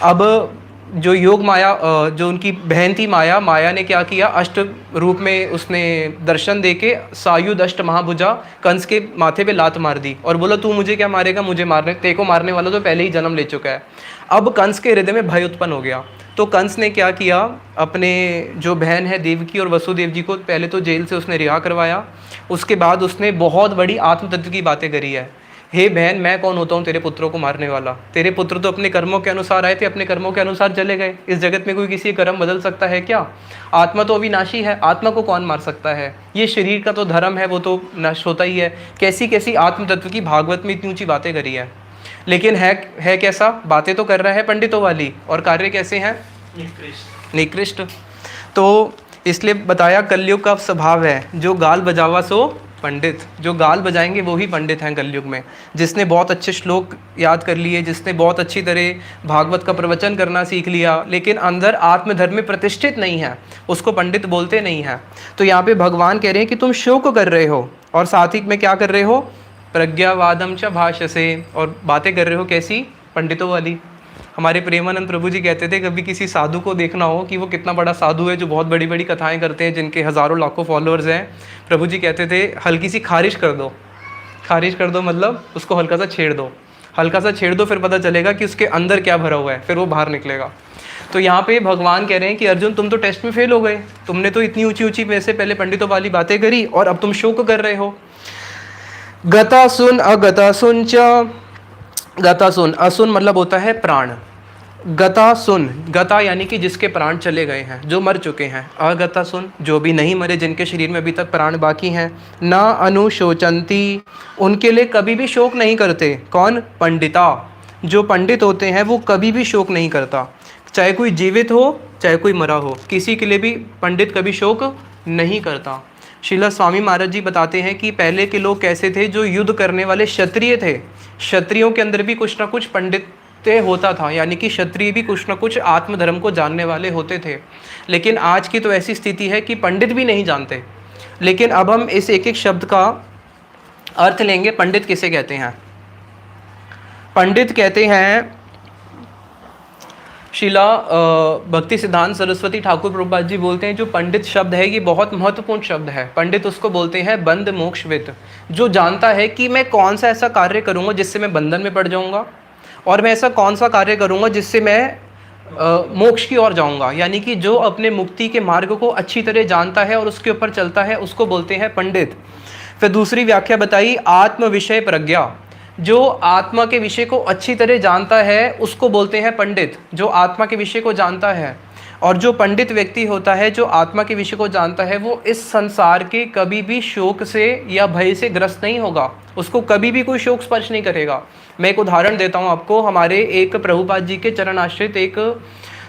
अब जो योग माया, जो उनकी बहन थी माया ने क्या किया? अष्ट रूप में उसने दर्शन देके सायुध अष्ट महाभुजा कंस के माथे पे लात मार दी और बोला तू मुझे क्या मारेगा? मुझे मारने, तेरे को मारने वाला तो पहले ही जन्म ले चुका है। अब कंस के हृदय में भय उत्पन्न हो गया। तो कंस ने क्या किया? अपने जो बहन है देवकी और वसुदेव जी को पहले तो जेल से उसने रिहा करवाया। उसके बाद उसने बहुत बड़ी आत्म तत्व की बातें करी है। हे बहन, मैं कौन होता हूँ तेरे पुत्रों को मारने वाला? तेरे पुत्र तो अपने कर्मों के अनुसार आए थे, अपने कर्मों के अनुसार चले गए। इस जगत में कोई किसी कर्म बदल सकता है क्या? आत्मा तो अविनाशी है, आत्मा को कौन मार सकता है? ये शरीर का तो धर्म है, वो तो नष्ट होता ही है। कैसी कैसी आत्म तत्व की भागवत में इतनी ऊंची बातें करी है, लेकिन है कैसा? बातें तो कर रहा है पंडितों वाली, और कार्य कैसे हैं? निकृष्ट। तो इसलिए बताया कलयुग का स्वभाव है, जो गाल बजावा सो पंडित। जो गाल बजाएंगे वो ही पंडित हैं कलयुग में। जिसने बहुत अच्छे श्लोक याद कर लिए, जिसने बहुत अच्छी तरह भागवत का प्रवचन करना सीख लिया, लेकिन अंदर आत्मधर्म में प्रतिष्ठित नहीं है, उसको पंडित बोलते नहीं हैं। तो यहाँ पे भगवान कह रहे हैं कि तुम शोक कर रहे हो और साथ ही में क्या कर रहे हो? प्रज्ञावादम च भाष्यसे, और बातें कर रहे हो कैसी? पंडितों वाली। हमारे प्रेमानंद प्रभु जी कहते थे कभी किसी साधु को देखना हो कि वो कितना बड़ा साधु है, जो बहुत बड़ी बड़ी कथाएं करते हैं, जिनके हज़ारों लाखों फॉलोअर्स हैं, प्रभु जी कहते थे हल्की सी खारिश कर दो। खारिश कर दो मतलब उसको हल्का सा छेड़ दो, हल्का सा छेड़ दो, फिर पता चलेगा कि उसके अंदर क्या भरा हुआ है, फिर वो बाहर निकलेगा। तो यहाँ पे भगवान कह रहे हैं कि अर्जुन तुम तो टेस्ट में फेल हो गए, तुमने तो इतनी ऊंची ऊंची में से पहले पंडितों वाली बातें करी और अब तुम शोक कर रहे हो। गता सुन अगता सुन च, गता सुन, असुन मतलब होता है प्राण। गता सुन, गता यानी कि जिसके प्राण चले गए हैं, जो मर चुके हैं। अगता सुन, जो भी नहीं मरे, जिनके शरीर में अभी तक प्राण बाकी हैं। ना अनुशोचंती, उनके लिए कभी भी शोक नहीं करते। कौन? पंडिता। जो पंडित होते हैं वो कभी भी शोक नहीं करता, चाहे कोई जीवित हो चाहे कोई मरा हो, किसी के लिए भी पंडित कभी शोक नहीं करता। श्रीला स्वामी महाराज जी बताते हैं कि पहले के लोग कैसे थे? जो युद्ध करने वाले क्षत्रिय थे, क्षत्रियों के अंदर भी कुछ ना कुछ पंडित होता था, यानी कि क्षत्रिय भी कुछ ना कुछ आत्मधर्म को जानने वाले होते थे। लेकिन आज की तो ऐसी स्थिति है कि पंडित भी नहीं जानते। लेकिन अब हम इस एक एक शब्द का अर्थ लेंगे। पंडित किसे कहते हैं? पंडित कहते हैं शिला भक्ति सिद्धांत सरस्वती ठाकुर प्रभुपाद जी बोलते हैं जो पंडित शब्द है ये बहुत महत्वपूर्ण शब्द है। पंडित उसको बोलते हैं बंध मोक्षविद, जो जानता है कि मैं कौन सा ऐसा कार्य करूँगा जिससे मैं बंधन में पड़ जाऊँगा, और मैं ऐसा कौन सा कार्य करूँगा जिससे मैं मोक्ष की ओर जाऊँगा। यानी कि जो अपने मुक्ति के मार्ग को अच्छी तरह जानता है और उसके ऊपर चलता है उसको बोलते हैं पंडित। फिर दूसरी व्याख्या बताई आत्म विषय प्रज्ञा, जो आत्मा के विषय को अच्छी तरह जानता है उसको बोलते हैं पंडित, जो आत्मा के विषय को जानता है। और जो पंडित व्यक्ति होता है जो आत्मा के विषय को जानता है वो इस संसार के कभी भी शोक से या भय से ग्रस्त नहीं होगा, उसको कभी भी कोई शोक स्पर्श नहीं करेगा। मैं एक उदाहरण देता हूँ आपको। हमारे एक प्रभुपाद जी के चरण आश्रित एक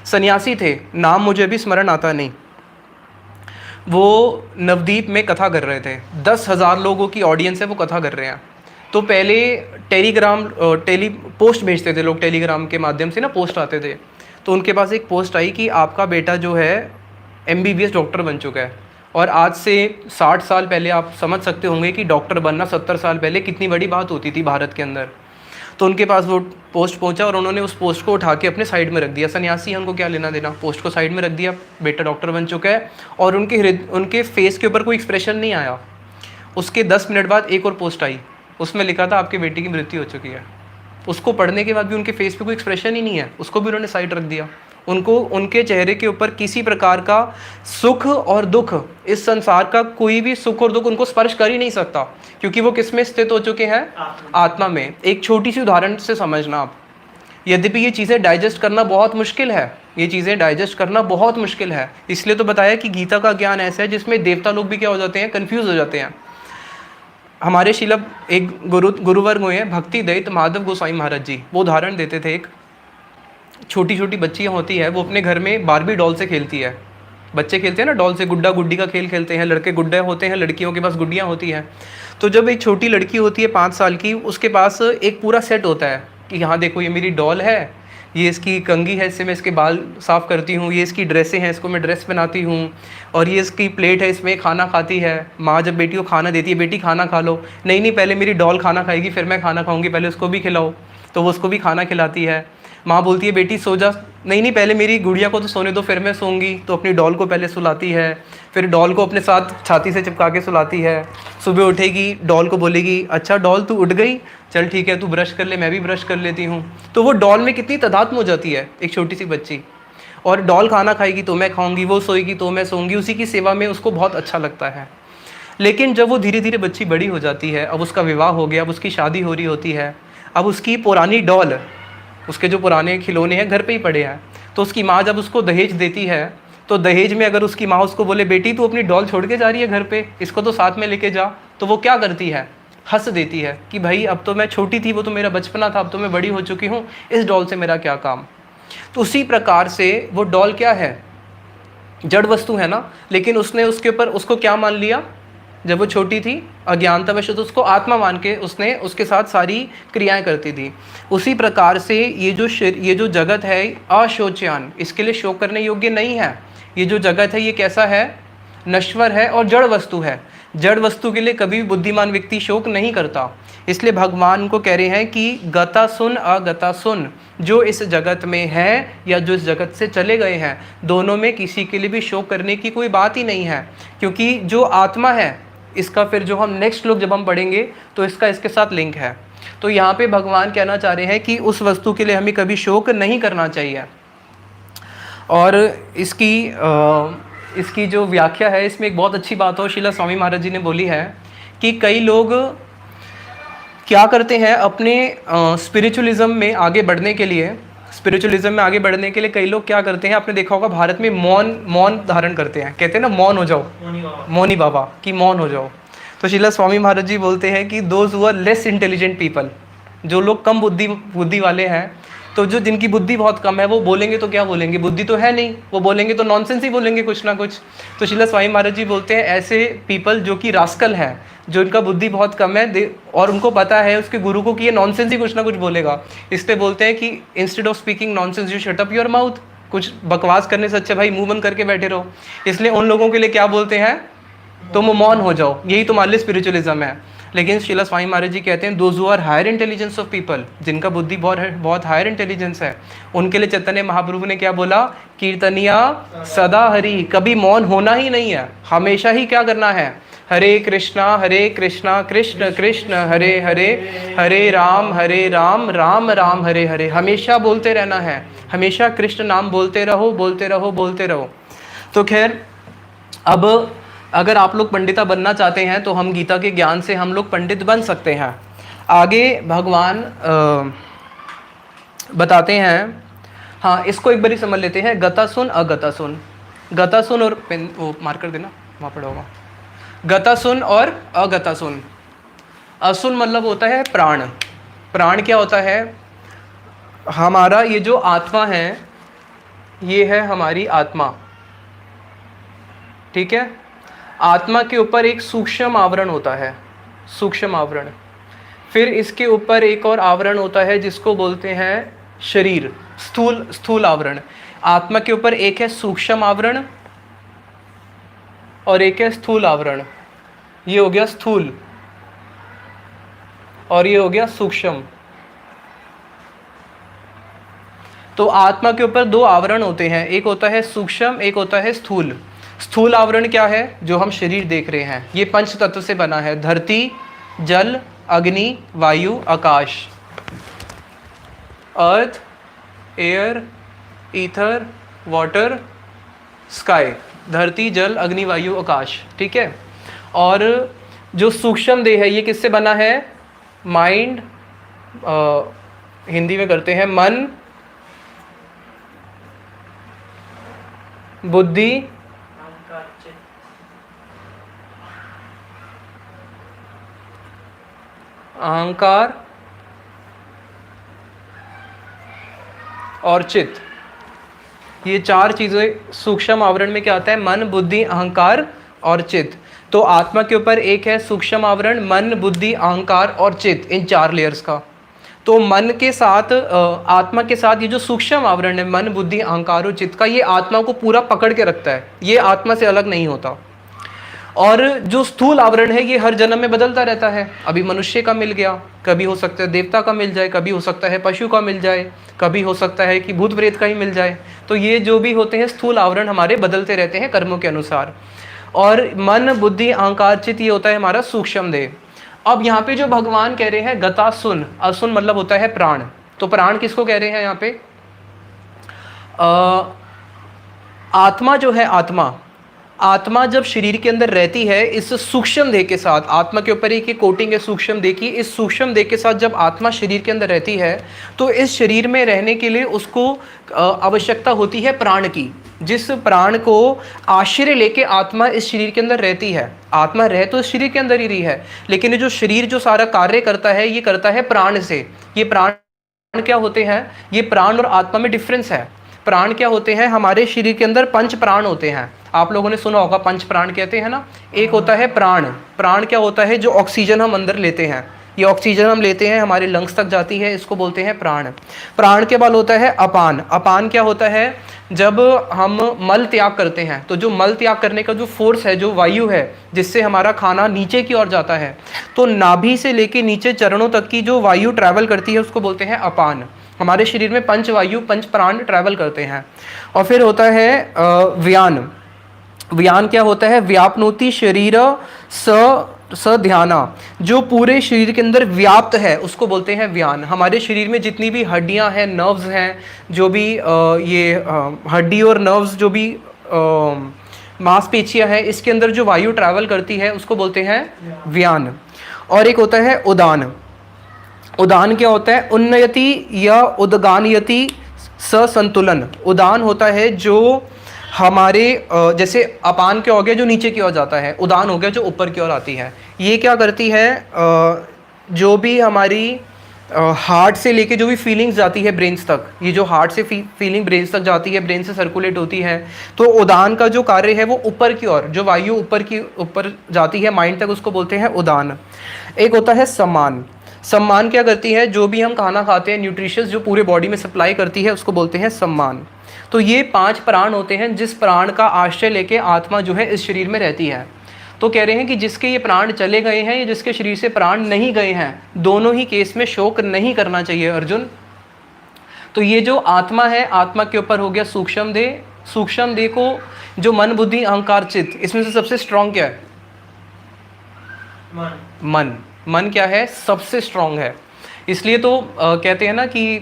सन्यासी थे, नाम मुझे अभी स्मरण आता नहीं, वो नवदीप में कथा कर रहे थे। 10,000 लोगों की ऑडियंस है, वो कथा कर रहे हैं। तो पहले टेली पोस्ट भेजते थे लोग, टेलीग्राम के माध्यम से ना पोस्ट आते थे। तो उनके पास एक पोस्ट आई कि आपका बेटा जो है MBBS डॉक्टर बन चुका है। और आज से 60 साल पहले आप समझ सकते होंगे कि डॉक्टर बनना 70 साल पहले कितनी बड़ी बात होती थी भारत के अंदर। तो उनके पास वो पोस्ट पहुंचा और उन्होंने उस पोस्ट को उठा के अपने साइड में रख दिया। सन्यासी है, उनको क्या लेना देना, पोस्ट को साइड में रख दिया, बेटा डॉक्टर बन चुका है। और उनके फेस के ऊपर कोई एक्सप्रेशन नहीं आया। उसके 10 मिनट बाद एक और पोस्ट आई, उसमें लिखा था आपके बेटे की मृत्यु हो चुकी है। उसको पढ़ने के बाद भी उनके फेस पे कोई एक्सप्रेशन ही नहीं है, उसको भी उन्होंने साइड रख दिया। उनको उनके चेहरे के ऊपर किसी प्रकार का सुख और दुख, इस संसार का कोई भी सुख और दुख उनको स्पर्श कर ही नहीं सकता, क्योंकि वो किस में स्थित हो चुके हैं, आत्मा में। एक छोटी सी उदाहरण से समझना आप, यद्यपि ये चीज़ें डाइजेस्ट करना बहुत मुश्किल है, ये चीज़ें डाइजेस्ट करना बहुत मुश्किल है, इसलिए तो बताया कि गीता का ज्ञान ऐसा है जिसमें देवता लोग भी क्या हो जाते हैं, कन्फ्यूज़ हो जाते हैं। हमारे शिलभ एक गुरुवर्ग हुए हैं, भक्ति दैत माधव गोसाई महाराज जी, वो उदाहरण देते थे। एक छोटी छोटी बच्चियाँ होती है, वो अपने घर में बारबी डॉल से खेलती है। बच्चे खेलते हैं ना डॉल से, गुड्डा गुड्डी का खेल खेलते हैं, लड़के गुड्डे होते हैं, लड़कियों के पास गुड्डियाँ होती हैं। तो जब एक छोटी लड़की होती है 5 साल की, उसके पास एक पूरा सेट होता है कि यहाँ देखो ये मेरी डॉल है, ये इसकी कंघी है, इससे मैं इसके बाल साफ़ करती हूँ, ये इसकी ड्रेसें हैं, इसको मैं ड्रेस पहनाती हूँ, और ये इसकी प्लेट है, इसमें खाना खाती है। माँ जब बेटी को खाना देती है, बेटी खाना खा लो, नहीं नहीं पहले मेरी डॉल खाना खाएगी फिर मैं खाना खाऊंगी, पहले उसको भी खिलाओ, तो वो उसको भी खाना खिलाती है। माँ बोलती है बेटी सो जा, नहीं नहीं पहले मेरी गुड़िया को तो सोने दो फिर मैं सोऊंगी, तो अपनी डॉल को पहले सुलाती है, फिर डॉल को अपने साथ छाती से चिपका के सुलाती है। सुबह उठेगी, डॉल को बोलेगी अच्छा डॉल तू उठ गई, चल ठीक है तू ब्रश कर ले, मैं भी ब्रश कर लेती हूँ। तो वो डॉल में कितनी तादात्म्य हो जाती है एक छोटी सी बच्ची। और डॉल खाना खाएगी तो मैं खाऊंगी, वो सोएगी तो मैं सोऊंगी, उसी की सेवा में उसको बहुत अच्छा लगता है। लेकिन जब वो धीरे धीरे बच्ची बड़ी हो जाती है, अब उसका विवाह हो गया, अब उसकी शादी हो रही होती है, अब उसकी पुरानी डॉल, उसके जो पुराने खिलौने हैं घर पे ही पड़े हैं, तो उसकी माँ जब उसको दहेज देती है, तो दहेज में अगर उसकी माँ उसको बोले बेटी तू अपनी डॉल छोड़ के जा रही है घर पे, इसको तो साथ में लेके जा, तो वो क्या करती है, हंस देती है कि भाई अब तो मैं छोटी थी, वो तो मेरा बचपना था, अब तो मैं बड़ी हो चुकी हूँ, इस डॉल से मेरा क्या काम। तो उसी प्रकार से वो डॉल क्या है, जड़ वस्तु है ना, लेकिन उसने उसके ऊपर उसको क्या मान लिया, जब वो छोटी थी अज्ञानतावश तो उसको आत्मा मान के उसने उसके साथ सारी क्रियाएं करती थी। उसी प्रकार से ये जो जगत है अशोच्यान, इसके लिए शोक करने योग्य नहीं है। ये जो जगत है ये कैसा है, नश्वर है और जड़ वस्तु है। जड़ वस्तु के लिए कभी भी बुद्धिमान व्यक्ति शोक नहीं करता। इसलिए भगवान को कह रहे हैं कि गता सुन अगता सुन, जो इस जगत में है या जो इस जगत से चले गए हैं, दोनों में किसी के लिए भी शोक करने की कोई बात ही नहीं है। क्योंकि जो आत्मा है, इसका फिर जो हम नेक्स्ट श्लोक जब हम पढ़ेंगे तो इसका इसके साथ लिंक है। तो यहाँ पे भगवान कहना चाह रहे हैं कि उस वस्तु के लिए हमें कभी शोक नहीं करना चाहिए। और इसकी जो व्याख्या है, इसमें एक बहुत अच्छी बात और शिला स्वामी महाराज जी ने बोली है कि कई लोग क्या करते हैं, अपने स्पिरिचुअलिज्म में आगे बढ़ने के लिए कई लोग क्या करते हैं, आपने देखा होगा भारत में मौन धारण करते हैं, कहते हैं ना मौन हो जाओ, मौनी बाबा कि मौन हो जाओ। तो शिला स्वामी महाराज जी बोलते हैं कि those who are less intelligent people, जो लोग कम बुद्धि वाले हैं, तो जो जिनकी बुद्धि बहुत कम है वो बोलेंगे तो क्या बोलेंगे, बुद्धि तो है नहीं, वो बोलेंगे तो नॉनसेंस ही बोलेंगे कुछ ना कुछ। तो शिला स्वामी महाराज जी बोलते हैं ऐसे पीपल जो कि रास्कल हैं, जो इनका बुद्धि बहुत कम है और उनको पता है उसके गुरु को कि ये नॉनसेंस ही कुछ ना कुछ बोलेगा, इसलिए बोलते हैं कि instead of speaking nonsense you shut up your mouth, कुछ बकवास करने से अच्छा भाई मुंह बंद करके बैठे रहो। इसलिए उन लोगों के लिए क्या बोलते हैं, तुम मौन हो जाओ, यही तुम्हारे लिए स्पिरिचुअलिज्म है। लेकिन श्रीला स्वामी महाराज जी कहते हैं those who are higher intelligence of people, जिनका बुद्धि बहुत हायर इंटेलिजेंस है, उनके लिए चैतन्य महाप्रभु ने क्या बोला, कीर्तनिया सदा हरि, कभी मौन होना ही नहीं है, हमेशा ही क्या करना है, हरे कृष्णा कृष्ण कृष्ण हरे हरे, हरे राम राम राम हरे हरे, हमेशा बोलते रहना है, हमेशा कृष्ण नाम बोलते रहो बोलते रहो बोलते रहो। तो खैर, अब अगर आप लोग पंडिता बनना चाहते हैं तो हम गीता के ज्ञान से हम लोग पंडित बन सकते हैं। आगे भगवान बताते हैं, हाँ इसको एक बारी समझ लेते हैं, गता सुन अगता सुन। गता सुन और पेन वो मार्कर देना, वहाँ पड़ा होगा। गता सुन और अगता सुन। असुन मतलब होता है प्राण। प्राण क्या होता है, हमारा ये जो आत्मा है, ये है हमारी आत्मा, ठीक है। आत्मा के ऊपर एक सूक्ष्म आवरण होता है, सूक्ष्म आवरण। फिर इसके ऊपर एक और आवरण होता है जिसको बोलते हैं शरीर, स्थूल आवरण। आत्मा के ऊपर एक है सूक्ष्म आवरण और एक है स्थूल आवरण। ये हो गया स्थूल और ये हो गया सूक्ष्म। तो आत्मा के ऊपर दो आवरण होते हैं, एक होता है सूक्ष्म, एक होता है स्थूल। स्थूल आवरण क्या है, जो हम शरीर देख रहे हैं, ये पंच तत्व से बना है, धरती, जल, अग्नि, वायु, आकाश। अर्थ, एयर, ईथर, वाटर, स्काई। धरती, जल, अग्नि, वायु, आकाश, ठीक है। और जो सूक्ष्म देह है, ये किससे बना है, माइंड, हिंदी में करते हैं मन, बुद्धि, अहंकार और चित्त। ये चार चीज़ें सूक्ष्म आवरण में क्या आता है, मन, बुद्धि, अहंकार और चित्त। तो आत्मा के ऊपर एक है सूक्ष्म आवरण, मन, बुद्धि, अहंकार और चित्त, इन चार लेयर्स का। तो मन के साथ, आत्मा के साथ ये जो सूक्ष्म आवरण है, मन, बुद्धि, अहंकार और चित्त का, ये आत्मा को पूरा पकड़ के रखता है, ये आत्मा से अलग नहीं होता। और जो स्थूल आवरण है, ये हर जन्म में बदलता रहता है। अभी मनुष्य का मिल गया, कभी हो सकता है देवता का मिल जाए, कभी हो सकता है पशु का मिल जाए, कभी हो सकता है कि भूत प्रेत का ही मिल जाए। तो ये जो भी होते हैं स्थूल आवरण हमारे बदलते रहते हैं कर्मों के अनुसार। और मन, बुद्धि, अहंकार, चित्त, ये होता है हमारा सूक्ष्म देह। अब यहाँ पे जो भगवान कह रहे हैं गता सुन, असुन मतलब होता है प्राण। तो प्राण किसको कह रहे हैं यहाँ पे, आत्मा जो है, आत्मा जब शरीर के अंदर रहती है इस सूक्ष्म देह के साथ, आत्मा के ऊपर एक कोटिंग है सूक्ष्म देह की, इस सूक्ष्म देह के साथ जब आत्मा शरीर के अंदर रहती है तो इस शरीर में रहने के लिए उसको आवश्यकता होती है प्राण की। जिस प्राण को आश्रय लेके आत्मा इस शरीर के अंदर रहती है, आत्मा रह तो इस शरीर के अंदर ही रही है, लेकिन ये जो शरीर जो सारा कार्य करता है, ये करता है प्राण से। ये प्राण क्या होते हैं, ये प्राण और आत्मा में डिफरेंस है। प्राण क्या होते हैं, हमारे शरीर के अंदर पंच प्राण होते हैं, आप लोगों ने सुना होगा, पंच प्राण कहते हैं ना। एक होता है प्राण। प्राण क्या होता है, जो ऑक्सीजन हम अंदर लेते हैं, ये ऑक्सीजन हम लेते हैं हमारे लंग्स तक जाती है, इसको बोलते हैं प्राण। प्राण के बाद होता है अपान। अपान क्या होता है, जब हम मल त्याग करते हैं तो जो मल त्याग करने का जो फोर्स है, जो वायु है जिससे हमारा खाना नीचे की ओर जाता है, तो नाभि से लेके नीचे चरणों तक की जो वायु ट्रैवल करती है उसको बोलते हैं अपान। हमारे शरीर में पंच वायु, पंच प्राण ट्रैवल करते हैं। और फिर होता है व्यान। व्यान क्या होता है, व्यापनोति शरीर स ध्याना, जो पूरे शरीर के अंदर व्याप्त है उसको बोलते हैं व्यान। हमारे शरीर में जितनी भी हड्डियां हैं, नर्व्स हैं, जो भी हड्डी और नर्व्स, जो भी मांसपेशियां हैं, इसके अंदर जो वायु ट्रैवल करती है उसको बोलते हैं व्यान। और एक होता है उदान। उदान क्या होता है, उन्नयति या उदगानयति ससंतुलन। उदान होता है जो हमारे जैसे अपान क्या हो गया जो नीचे की ओर जाता है, उदान हो गया जो ऊपर की ओर आती है। ये क्या करती है, जो भी हमारी हार्ट से लेके जो भी फीलिंग्स जाती है ब्रेन्स तक, ये जो हार्ट से फीलिंग ब्रेन्स तक जाती है, ब्रेन से सर्कुलेट होती है, तो उदान का जो कार्य है वो ऊपर की ओर, जो वायु ऊपर जाती है माइंड तक, उसको बोलते हैं उदान। एक होता है सम्मान। सम्मान क्या करती है, जो भी हम खाना खाते हैं, न्यूट्रिशंस जो पूरे बॉडी में सप्लाई करती है उसको बोलते हैं सम्मान। तो ये 5 प्राण होते हैं जिस प्राण का आश्रय लेके आत्मा जो है इस शरीर में रहती है। तो तो कह रहे हैं कि जिसके ये प्राण चले गए हैं या जिसके शरीर से प्राण नहीं गए हैं, दोनों ही केस में शोक नहीं करना चाहिए अर्जुन। तो ये जो आत्मा है, आत्मा के ऊपर हो गया सूक्ष्म देह। सूक्ष्म देह को जो मन बुद्धि अहंकार चित्त, इसमें से सबसे स्ट्रांग क्या है? मन। मन क्या है? सबसे स्ट्रांग है। इसलिए तो कहते हैं ना कि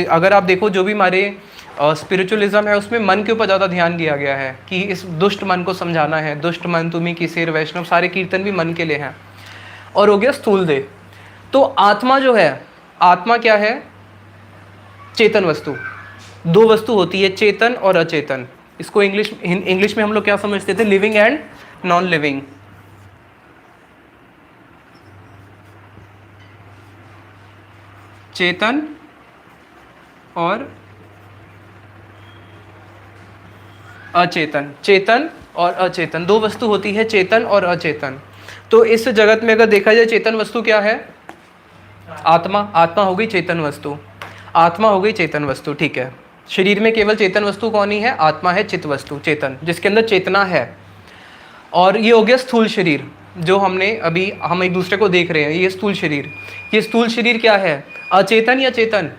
अगर आप देखो जो भी हमारे स्पिरिचुअलिज्म है उसमें मन के ऊपर ज़्यादा ध्यान दिया गया है कि इस दुष्ट मन को समझाना है। दुष्ट मन तुम्ही की सिर वैष्णव, सारे कीर्तन भी मन के लिए हैं। और हो गया स्थूल देह। तो आत्मा जो है, आत्मा क्या है? चेतन वस्तु। दो वस्तु होती है, चेतन और अचेतन। इसको इंग्लिश में हम लोग क्या समझते थे? Living and non living. चेतन और अचेतन। चेतन और अचेतन दो वस्तु होती है, चेतन और अचेतन। तो इस जगत में अगर देखा जाए चेतन वस्तु क्या है? आत्मा। आत्मा हो गई चेतन वस्तु। आत्मा हो गई चेतन वस्तु, ठीक है। शरीर में केवल चेतन वस्तु कौन ही है? आत्मा है, चित्त वस्तु, चेतन, जिसके अंदर चेतना है। और ये हो गया स्थूल शरीर, जो हमने अभी हम एक दूसरे को देख रहे हैं, ये स्थूल शरीर। ये स्थूल शरीर क्या है? अचेतन या चेतन?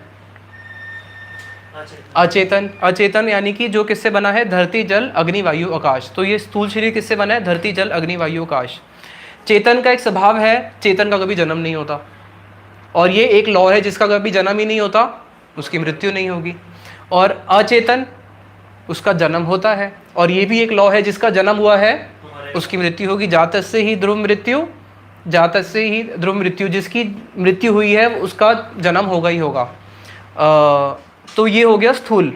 अचेतन। अचेतन यानी कि जो किससे बना है? धरती जल अग्नि वायु आकाश। तो ये स्थूल शरीर किससे बना है? धरती जल अग्नि वायु आकाश। चेतन का एक स्वभाव है, चेतन का कभी जन्म नहीं होता। और ये एक लॉ है, जिसका कभी जन्म ही नहीं होता उसकी मृत्यु नहीं होगी। और अचेतन, उसका जन्म होता है। और ये भी एक लॉ है, जिसका जन्म हुआ है उसकी मृत्यु होगी। जातस्य ही ध्रुव मृत्यु, जातस्य ही ध्रुव मृत्यु। जिसकी मृत्यु हुई है उसका जन्म होगा ही होगा। तो ये हो गया स्थूल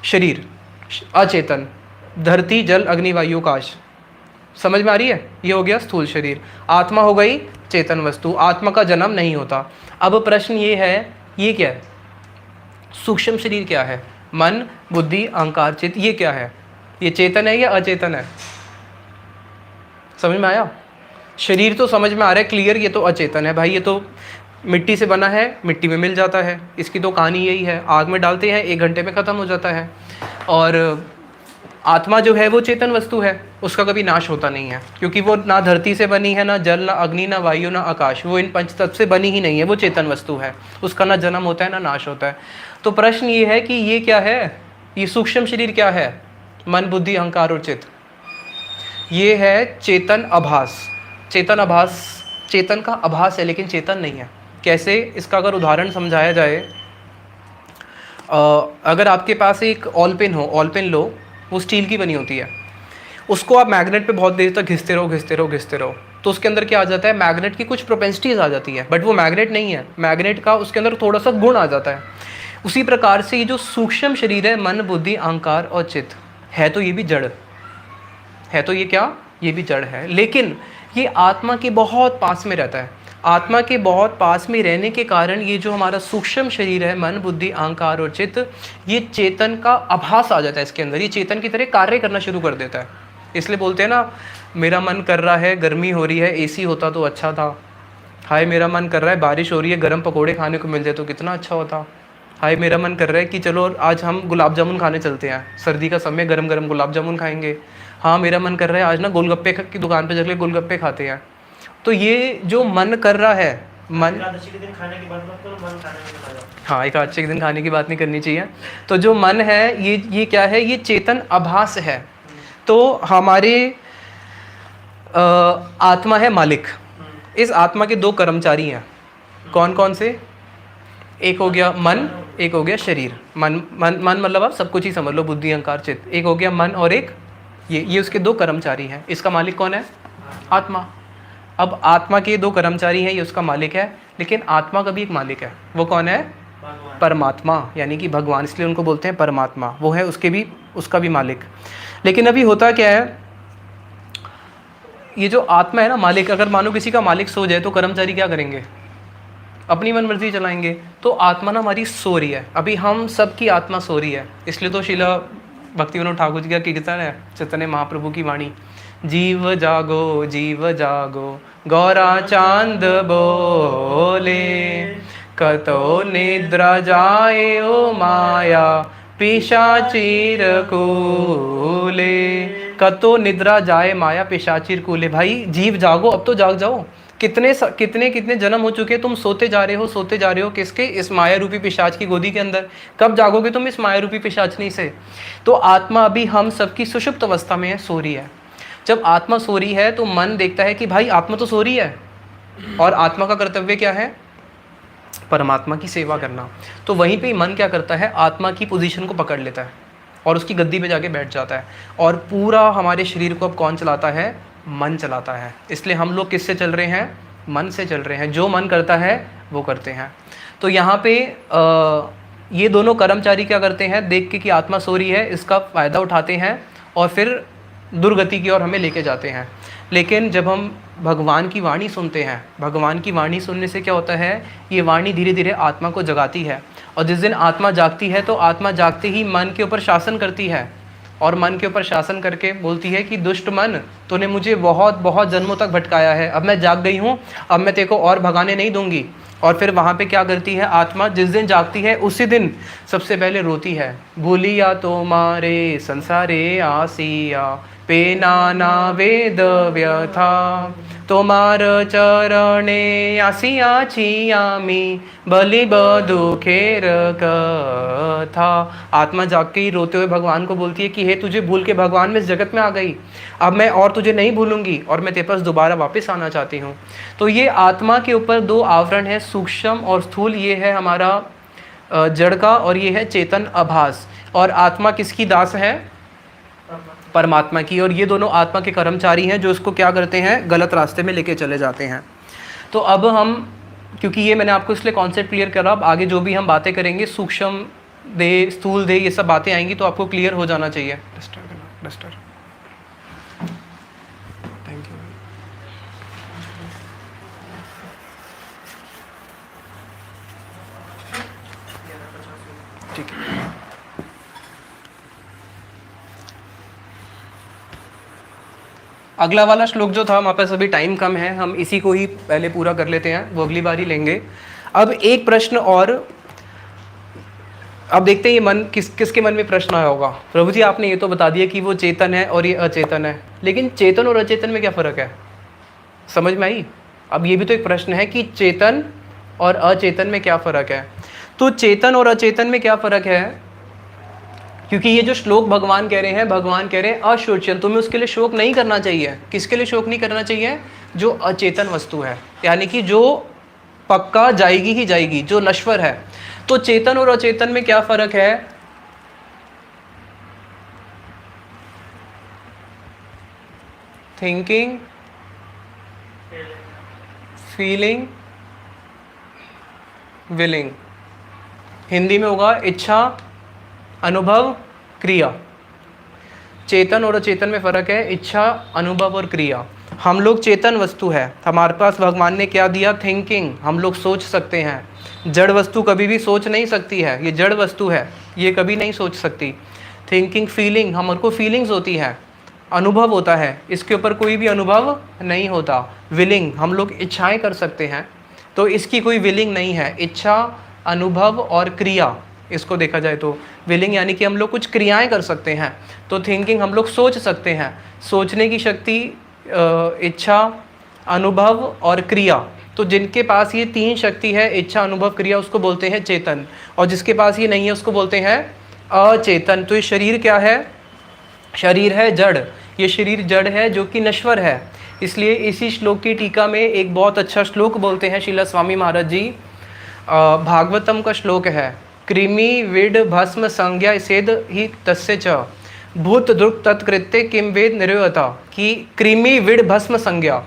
शरीर, अचेतन, धरती जल अग्नि वायु आकाश। समझ में आ रही है? ये हो गया स्थूल शरीर। आत्मा हो गई चेतन वस्तु। आत्मा का जन्म नहीं होता। अब प्रश्न ये है, ये क्या है? सूक्ष्म शरीर क्या है? मन बुद्धि अहंकार चित्त, ये क्या है? ये चेतन है या अचेतन है? समझ में आया? शरीर तो समझ में आ रहा है क्लियर, ये तो अचेतन है भाई। ये तो मिट्टी से बना है, मिट्टी में मिल जाता है। इसकी तो कहानी यही है, आग में डालते हैं 1 घंटे में ख़त्म हो जाता है। और आत्मा जो है वो चेतन वस्तु है, उसका कभी नाश होता नहीं है, क्योंकि वो ना धरती से बनी है, ना जल, ना अग्नि, ना वायु, ना आकाश। वो इन पंचतत्व से बनी ही नहीं है, वो चेतन वस्तु है। उसका ना जन्म होता है ना नाश होता है। तो प्रश्न ये है कि ये क्या है? ये सूक्ष्म शरीर क्या है? मन बुद्धि अहंकार और चित्त। ये है चेतन आभास। चेतन आभास, चेतन का आभास है लेकिन चेतन नहीं है। कैसे? इसका अगर उदाहरण समझाया जाए, अगर आपके पास एक ऑल पेन हो, ऑल पेन लो, वो स्टील की बनी होती है। उसको आप मैग्नेट पे बहुत देर तक घिसते रहो घिसते रहो घिसते रहो, तो उसके अंदर क्या आ जाता है? मैग्नेट की कुछ प्रोपेंसिटीज आ जाती है, बट वो मैग्नेट नहीं है। मैग्नेट का उसके अंदर थोड़ा सा गुण आ जाता है। उसी प्रकार से ये जो सूक्ष्म शरीर है, मन बुद्धि अहंकार और चित्त, है तो ये भी जड़ है। तो ये क्या? ये भी जड़ है, लेकिन ये आत्मा के बहुत पास में रहता है। आत्मा के बहुत पास में रहने के कारण ये जो हमारा सूक्ष्म शरीर है, मन बुद्धि अहंकार और चित्त, ये चेतन का आभास आ जाता है इसके अंदर। ये चेतन की तरह कार्य करना शुरू कर देता है। इसलिए बोलते हैं ना, मेरा मन कर रहा है, गर्मी हो रही है, एसी होता तो अच्छा था। हाय मेरा मन कर रहा है, बारिश हो रही है, गर्म पकोड़े खाने को मिल जाए तो कितना अच्छा होता। हाय मेरा मन कर रहा है कि चलो आज हम गुलाब जामुन खाने चलते हैं, सर्दी का समय, गरम गरम गुलाब जामुन खाएंगे। हाँ मेरा मन कर रहा है आज ना गोलगप्पे की दुकान पे जाके गोलगप्पे खाते हैं। तो ये जो मन कर रहा है, मन, एकादशी के दिन खाने की बात मत करो, मन खाने में खा जाओ। हाँ एकादशी के दिन खाने की बात नहीं करनी चाहिए। तो जो मन है, ये क्या है? ये चेतन आभास है। तो हमारे आत्मा है मालिक। इस आत्मा के 2 कर्मचारी हैं। कौन कौन से? एक हो गया मन, एक हो गया शरीर। मन मतलब आप सब कुछ ही समझ लो, बुद्धि अहंकार चित्त। एक हो गया मन और एक ये उसके 2 कर्मचारी हैं। इसका मालिक कौन है? आत्मा। अब आत्मा के 2 कर्मचारी हैं, ये उसका मालिक है, लेकिन आत्मा का भी एक मालिक है। वो कौन है? परमात्मा, यानी कि भगवान, इसलिए उनको बोलते हैं परमात्मा। वो है उसका भी मालिक। लेकिन अभी होता क्या है, ये जो आत्मा है ना मालिक, अगर मानो किसी का मालिक सो जाए तो कर्मचारी क्या करेंगे? अपनी मन मर्जी चलाएंगे। तो आत्मा ना हमारी सो रही है, अभी हम सबकी आत्मा सो रही है। इसलिए तो शिला भक्ति विनोद ठाकुर जी का कीर्तन है, चैतन्य महाप्रभु की वाणी, जीव जागो गौरा चांद बोले, कतो निद्रा जाए ओ माया पिशाचीर कूले, कतो निद्रा जाए माया पिशाचिर कूले। भाई जीव जागो, अब तो जाग जाओ। कितने जन्म हो चुके, तुम सोते जा रहे हो किसके? इस माया रूपी पिशाच की गोदी के अंदर। कब जागोगे तुम इस माया रूपी पिशाचनी से? तो आत्मा अभी हम सबकी सुषुप्त अवस्था में है, सो रही है। जब आत्मा सो रही है तो मन देखता है कि भाई आत्मा तो सो रही है, और आत्मा का कर्तव्य क्या है? परमात्मा की सेवा करना। तो वहीं पे मन क्या करता है? आत्मा की पोजीशन को पकड़ लेता है और उसकी गद्दी पे जाके बैठ जाता है। और पूरा हमारे शरीर को अब कौन चलाता है? मन चलाता है। इसलिए हम लोग किससे चल रहे हैं? मन से चल रहे हैं। जो मन करता है वो करते हैं। तो यहाँ पे ये दोनों कर्मचारी क्या करते हैं? देख के कि आत्मा सो रही है, इसका फ़ायदा उठाते हैं और फिर दुर्गति की ओर हमें लेके जाते हैं। लेकिन जब हम भगवान की वाणी सुनते हैं, भगवान की वाणी सुनने से क्या होता है? ये वाणी धीरे धीरे आत्मा को जगाती है, और जिस दिन आत्मा जागती है तो आत्मा जागते ही मन के ऊपर शासन करती है, और मन के ऊपर शासन करके बोलती है कि दुष्ट मन, तूने मुझे बहुत बहुत जन्मों तक भटकाया है, अब मैं जाग गई हूँ, अब मैं तेरे को और भगाने नहीं दूंगी। और फिर वहाँ पे क्या करती है आत्मा? जिस दिन जागती है उसी दिन सबसे पहले रोती है। भूलिया तुम्हारे संसारे आसिया, पे नाना वेद व्यथा, तोमार चरणे आसिया छियामी, बलि बदुखेर कथा। आत्मा जाग के ही रोते हुए भगवान को बोलती है कि हे तुझे भूल के भगवान में इस जगत में आ गई, अब मैं और तुझे नहीं भूलूंगी और मैं तेरे पास दोबारा वापस आना चाहती हूँ। तो ये आत्मा के ऊपर दो आवरण है, सूक्ष्म और स्थूल। ये है हमारा जड़ का, और ये है चेतन आभास। और आत्मा किसकी दास है? परमात्मा की। और ये दोनों आत्मा के कर्मचारी हैं जो इसको क्या करते हैं? गलत रास्ते में लेके चले जाते हैं। तो अब हम, क्योंकि ये मैंने आपको इसलिए कॉन्सेप्ट क्लियर करा, अब आगे जो भी हम बातें करेंगे सूक्ष्म देह, स्थूल देह, ये सब बातें आएंगी तो आपको क्लियर हो जाना चाहिए। Thank you. ठीक है। अगला वाला श्लोक जो था, हमारे पास अभी टाइम कम है, हम इसी को ही पहले पूरा कर लेते हैं, वो अगली बार ही लेंगे। अब एक प्रश्न और, अब देखते हैं ये मन किसके मन में प्रश्न आया होगा। प्रभु जी आपने ये तो बता दिया कि वो चेतन है और ये अचेतन है, लेकिन चेतन और अचेतन में क्या फ़र्क है? समझ में आई? अब ये भी तो एक प्रश्न है कि चेतन और अचेतन में क्या फ़र्क है। तो चेतन और अचेतन में क्या फ़र्क है? क्योंकि ये जो श्लोक भगवान कह रहे हैं, भगवान कह रहे हैं अशोचन, तुम्हें उसके लिए शोक नहीं करना चाहिए। किसके लिए शोक नहीं करना चाहिए? जो अचेतन वस्तु है, यानी कि जो पक्का जाएगी ही जाएगी, जो नश्वर है। तो चेतन और अचेतन में क्या फर्क है? Thinking, feeling, willing. हिंदी में होगा इच्छा, अनुभव, क्रिया। चेतन और अचेतन में फ़र्क है इच्छा, अनुभव और क्रिया। हम लोग चेतन वस्तु है, हमारे पास भगवान ने क्या दिया? थिंकिंग, हम लोग सोच सकते हैं। जड़ वस्तु कभी भी सोच नहीं सकती है, ये जड़ वस्तु है, ये कभी नहीं सोच सकती। थिंकिंग, फीलिंग, हमारे को फीलिंग्स होती है, अनुभव होता है, इसके ऊपर कोई भी अनुभव नहीं होता। विलिंग, हम लोग इच्छाएं कर सकते हैं, तो इसकी कोई विलिंग नहीं है। इच्छा, अनुभव और क्रिया, इसको देखा जाए तो विलिंग यानी कि हम लोग कुछ क्रियाएं कर सकते हैं। तो थिंकिंग, हम लोग सोच सकते हैं, सोचने की शक्ति, इच्छा, अनुभव और क्रिया। तो जिनके पास ये तीन शक्ति है, इच्छा, अनुभव, क्रिया, उसको बोलते हैं चेतन। और जिसके पास ये नहीं है उसको बोलते हैं अचेतन। तो ये शरीर क्या है? शरीर है जड़। ये शरीर जड़ है जो कि नश्वर है। इसलिए इसी श्लोक की टीका में एक बहुत अच्छा श्लोक बोलते हैं श्रील स्वामी महाराज जी। भागवतम का श्लोक है, कृमि विड भस्म संज्ञा सेद ही तस्य च भूत द्रुक तत्कृत्य किम वेद निर्वता। कि कृमि विड भस्म संज्ञा,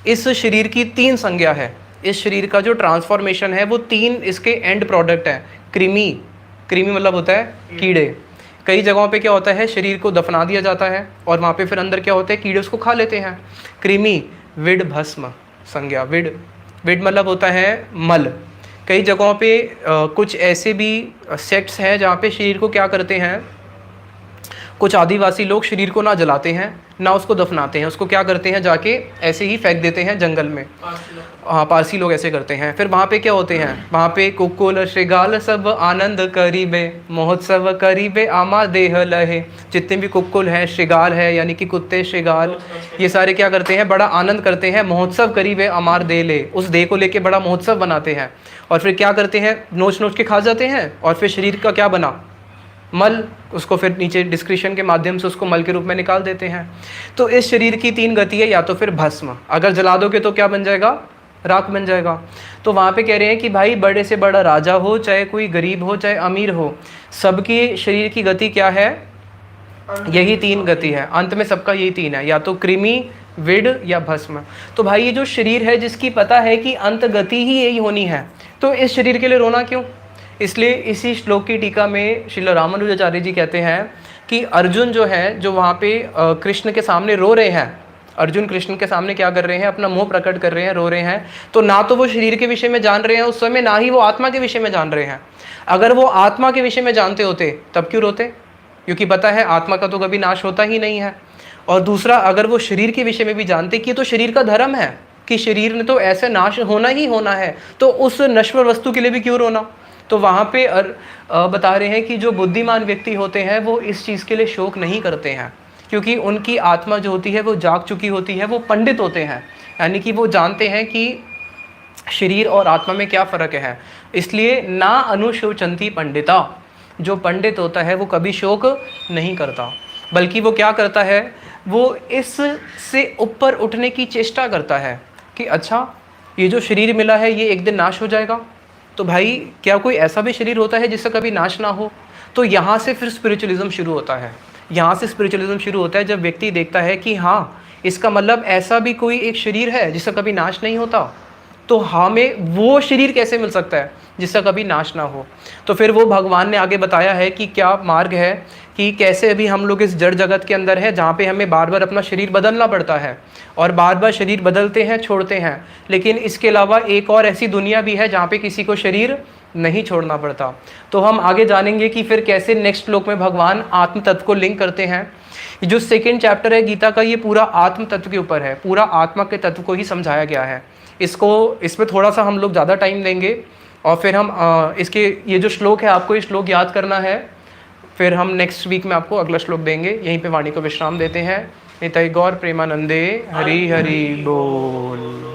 इस शरीर की तीन संज्ञा है। इस शरीर का जो ट्रांसफॉर्मेशन है वो तीन इसके एंड प्रोडक्ट है। कृमि, कृमि मतलब होता है कीड़े। कई जगहों पे क्या होता है, शरीर को दफना दिया जाता है और वहाँ पे फिर अंदर क्या होता है, कीड़े उसको खा लेते हैं। कृमि विड भस्म संज्ञा, विड, विड मतलब होता है मल। कई जगहों पे कुछ ऐसे भी सेक्ट्स हैं जहाँ पे शरीर को क्या करते हैं, कुछ आदिवासी लोग शरीर को ना जलाते हैं ना उसको दफनाते हैं, उसको क्या करते हैं, जाके ऐसे ही फेंक देते हैं जंगल में। हाँ, पारसी लोग ऐसे करते हैं। फिर वहाँ पे क्या होते हैं, वहाँ पे कुकुल श्रृगाल सब आनंद करीबे, महोत्सव करीबे आमा देह लहे। जितने भी कुकुल हैं, श्रृगाल है यानी कि कुत्ते श्रृगाल, ये सारे क्या करते हैं, बड़ा आनंद करते हैं। महोत्सव करीबे अमार दे ले, उस देह को लेके बड़ा महोत्सव बनाते हैं। और फिर क्या करते हैं, नोच नोच के खा जाते हैं। और फिर शरीर का क्या बना, मल, उसको फिर नीचे डिस्क्रिशन के माध्यम से उसको मल के रूप में निकाल देते हैं। तो इस शरीर की 3 गति है, या तो फिर भस्म, अगर जला दोगे तो क्या बन जाएगा, राख बन जाएगा। तो वहाँ पे कह रहे हैं कि भाई बड़े से बड़ा राजा हो, चाहे कोई गरीब हो, चाहे अमीर हो, सबकी शरीर की गति क्या है, यही 3 गति है। अंत में सबका यही 3 है, या तो कृमि, विड या भस्म। तो भाई ये जो शरीर है जिसकी पता है कि अंत गति ही यही होनी है, तो इस शरीर के लिए रोना क्यों। इसलिए इसी श्लोक की टीका में श्रील रामानुजाचार्य जी कहते हैं कि अर्जुन जो है, जो वहाँ पे कृष्ण के सामने रो रहे हैं, अर्जुन कृष्ण के सामने क्या कर रहे हैं, अपना मोह प्रकट कर रहे हैं, रो रहे हैं। तो ना तो वो शरीर के विषय में जान रहे हैं उस समय, ना ही वो आत्मा के विषय में जान रहे हैं। अगर वो आत्मा के विषय में जानते होते तब क्यों रोते, क्योंकि पता है आत्मा का तो कभी नाश होता ही नहीं है। और दूसरा, अगर वो शरीर के विषय में भी जानते कि तो शरीर का धर्म है कि शरीर ने तो ऐसे नाश होना ही होना है, तो उस नश्वर वस्तु के लिए भी क्यों रोना। तो वहाँ पे बता रहे हैं कि जो बुद्धिमान व्यक्ति होते हैं वो इस चीज़ के लिए शोक नहीं करते हैं, क्योंकि उनकी आत्मा जो होती है वो जाग चुकी होती है, वो पंडित होते हैं, यानी कि वो जानते हैं कि शरीर और आत्मा में क्या फ़र्क है। इसलिए ना अनुशोचंती पंडिता, जो पंडित होता है वो कभी शोक नहीं करता, बल्कि वो क्या करता है, वो इससे ऊपर उठने की चेष्टा करता है कि अच्छा ये जो शरीर मिला है ये एक दिन नाश हो जाएगा। तो भाई क्या कोई ऐसा भी शरीर होता है जिसका कभी नाश ना हो। तो यहाँ से फिर स्पिरिचुअलिज्म शुरू होता है। यहाँ से स्पिरिचुअलिज्म शुरू होता है जब व्यक्ति देखता है कि हाँ, इसका मतलब ऐसा भी कोई एक शरीर है जिसका कभी नाश नहीं होता, तो हमें वो शरीर कैसे मिल सकता है जिसका कभी नाश ना हो। तो फिर वो भगवान ने आगे बताया है कि क्या मार्ग है, कि कैसे अभी हम लोग इस जड़ जगत के अंदर है जहाँ पे हमें बार बार अपना शरीर बदलना पड़ता है, और बार बार शरीर बदलते हैं, छोड़ते हैं। लेकिन इसके अलावा एक और ऐसी दुनिया भी है जहाँ पे किसी को शरीर नहीं छोड़ना पड़ता। तो हम आगे जानेंगे कि फिर कैसे नेक्स्ट श्लोक में भगवान आत्म तत्व को लिंक करते हैं। जो 2nd चैप्टर है गीता का, ये पूरा आत्म तत्व के ऊपर है, पूरा आत्मा के तत्व को ही समझाया गया है। इसमें थोड़ा सा हम लोग ज़्यादा टाइम देंगे, और फिर हम इसके ये जो श्लोक है आपको ये श्लोक याद करना है। फिर हम नेक्स्ट वीक में आपको अगला श्लोक देंगे। यहीं पे वाणी को विश्राम देते हैं। निताई गौर प्रेमानंदे, हरि हरि बोल।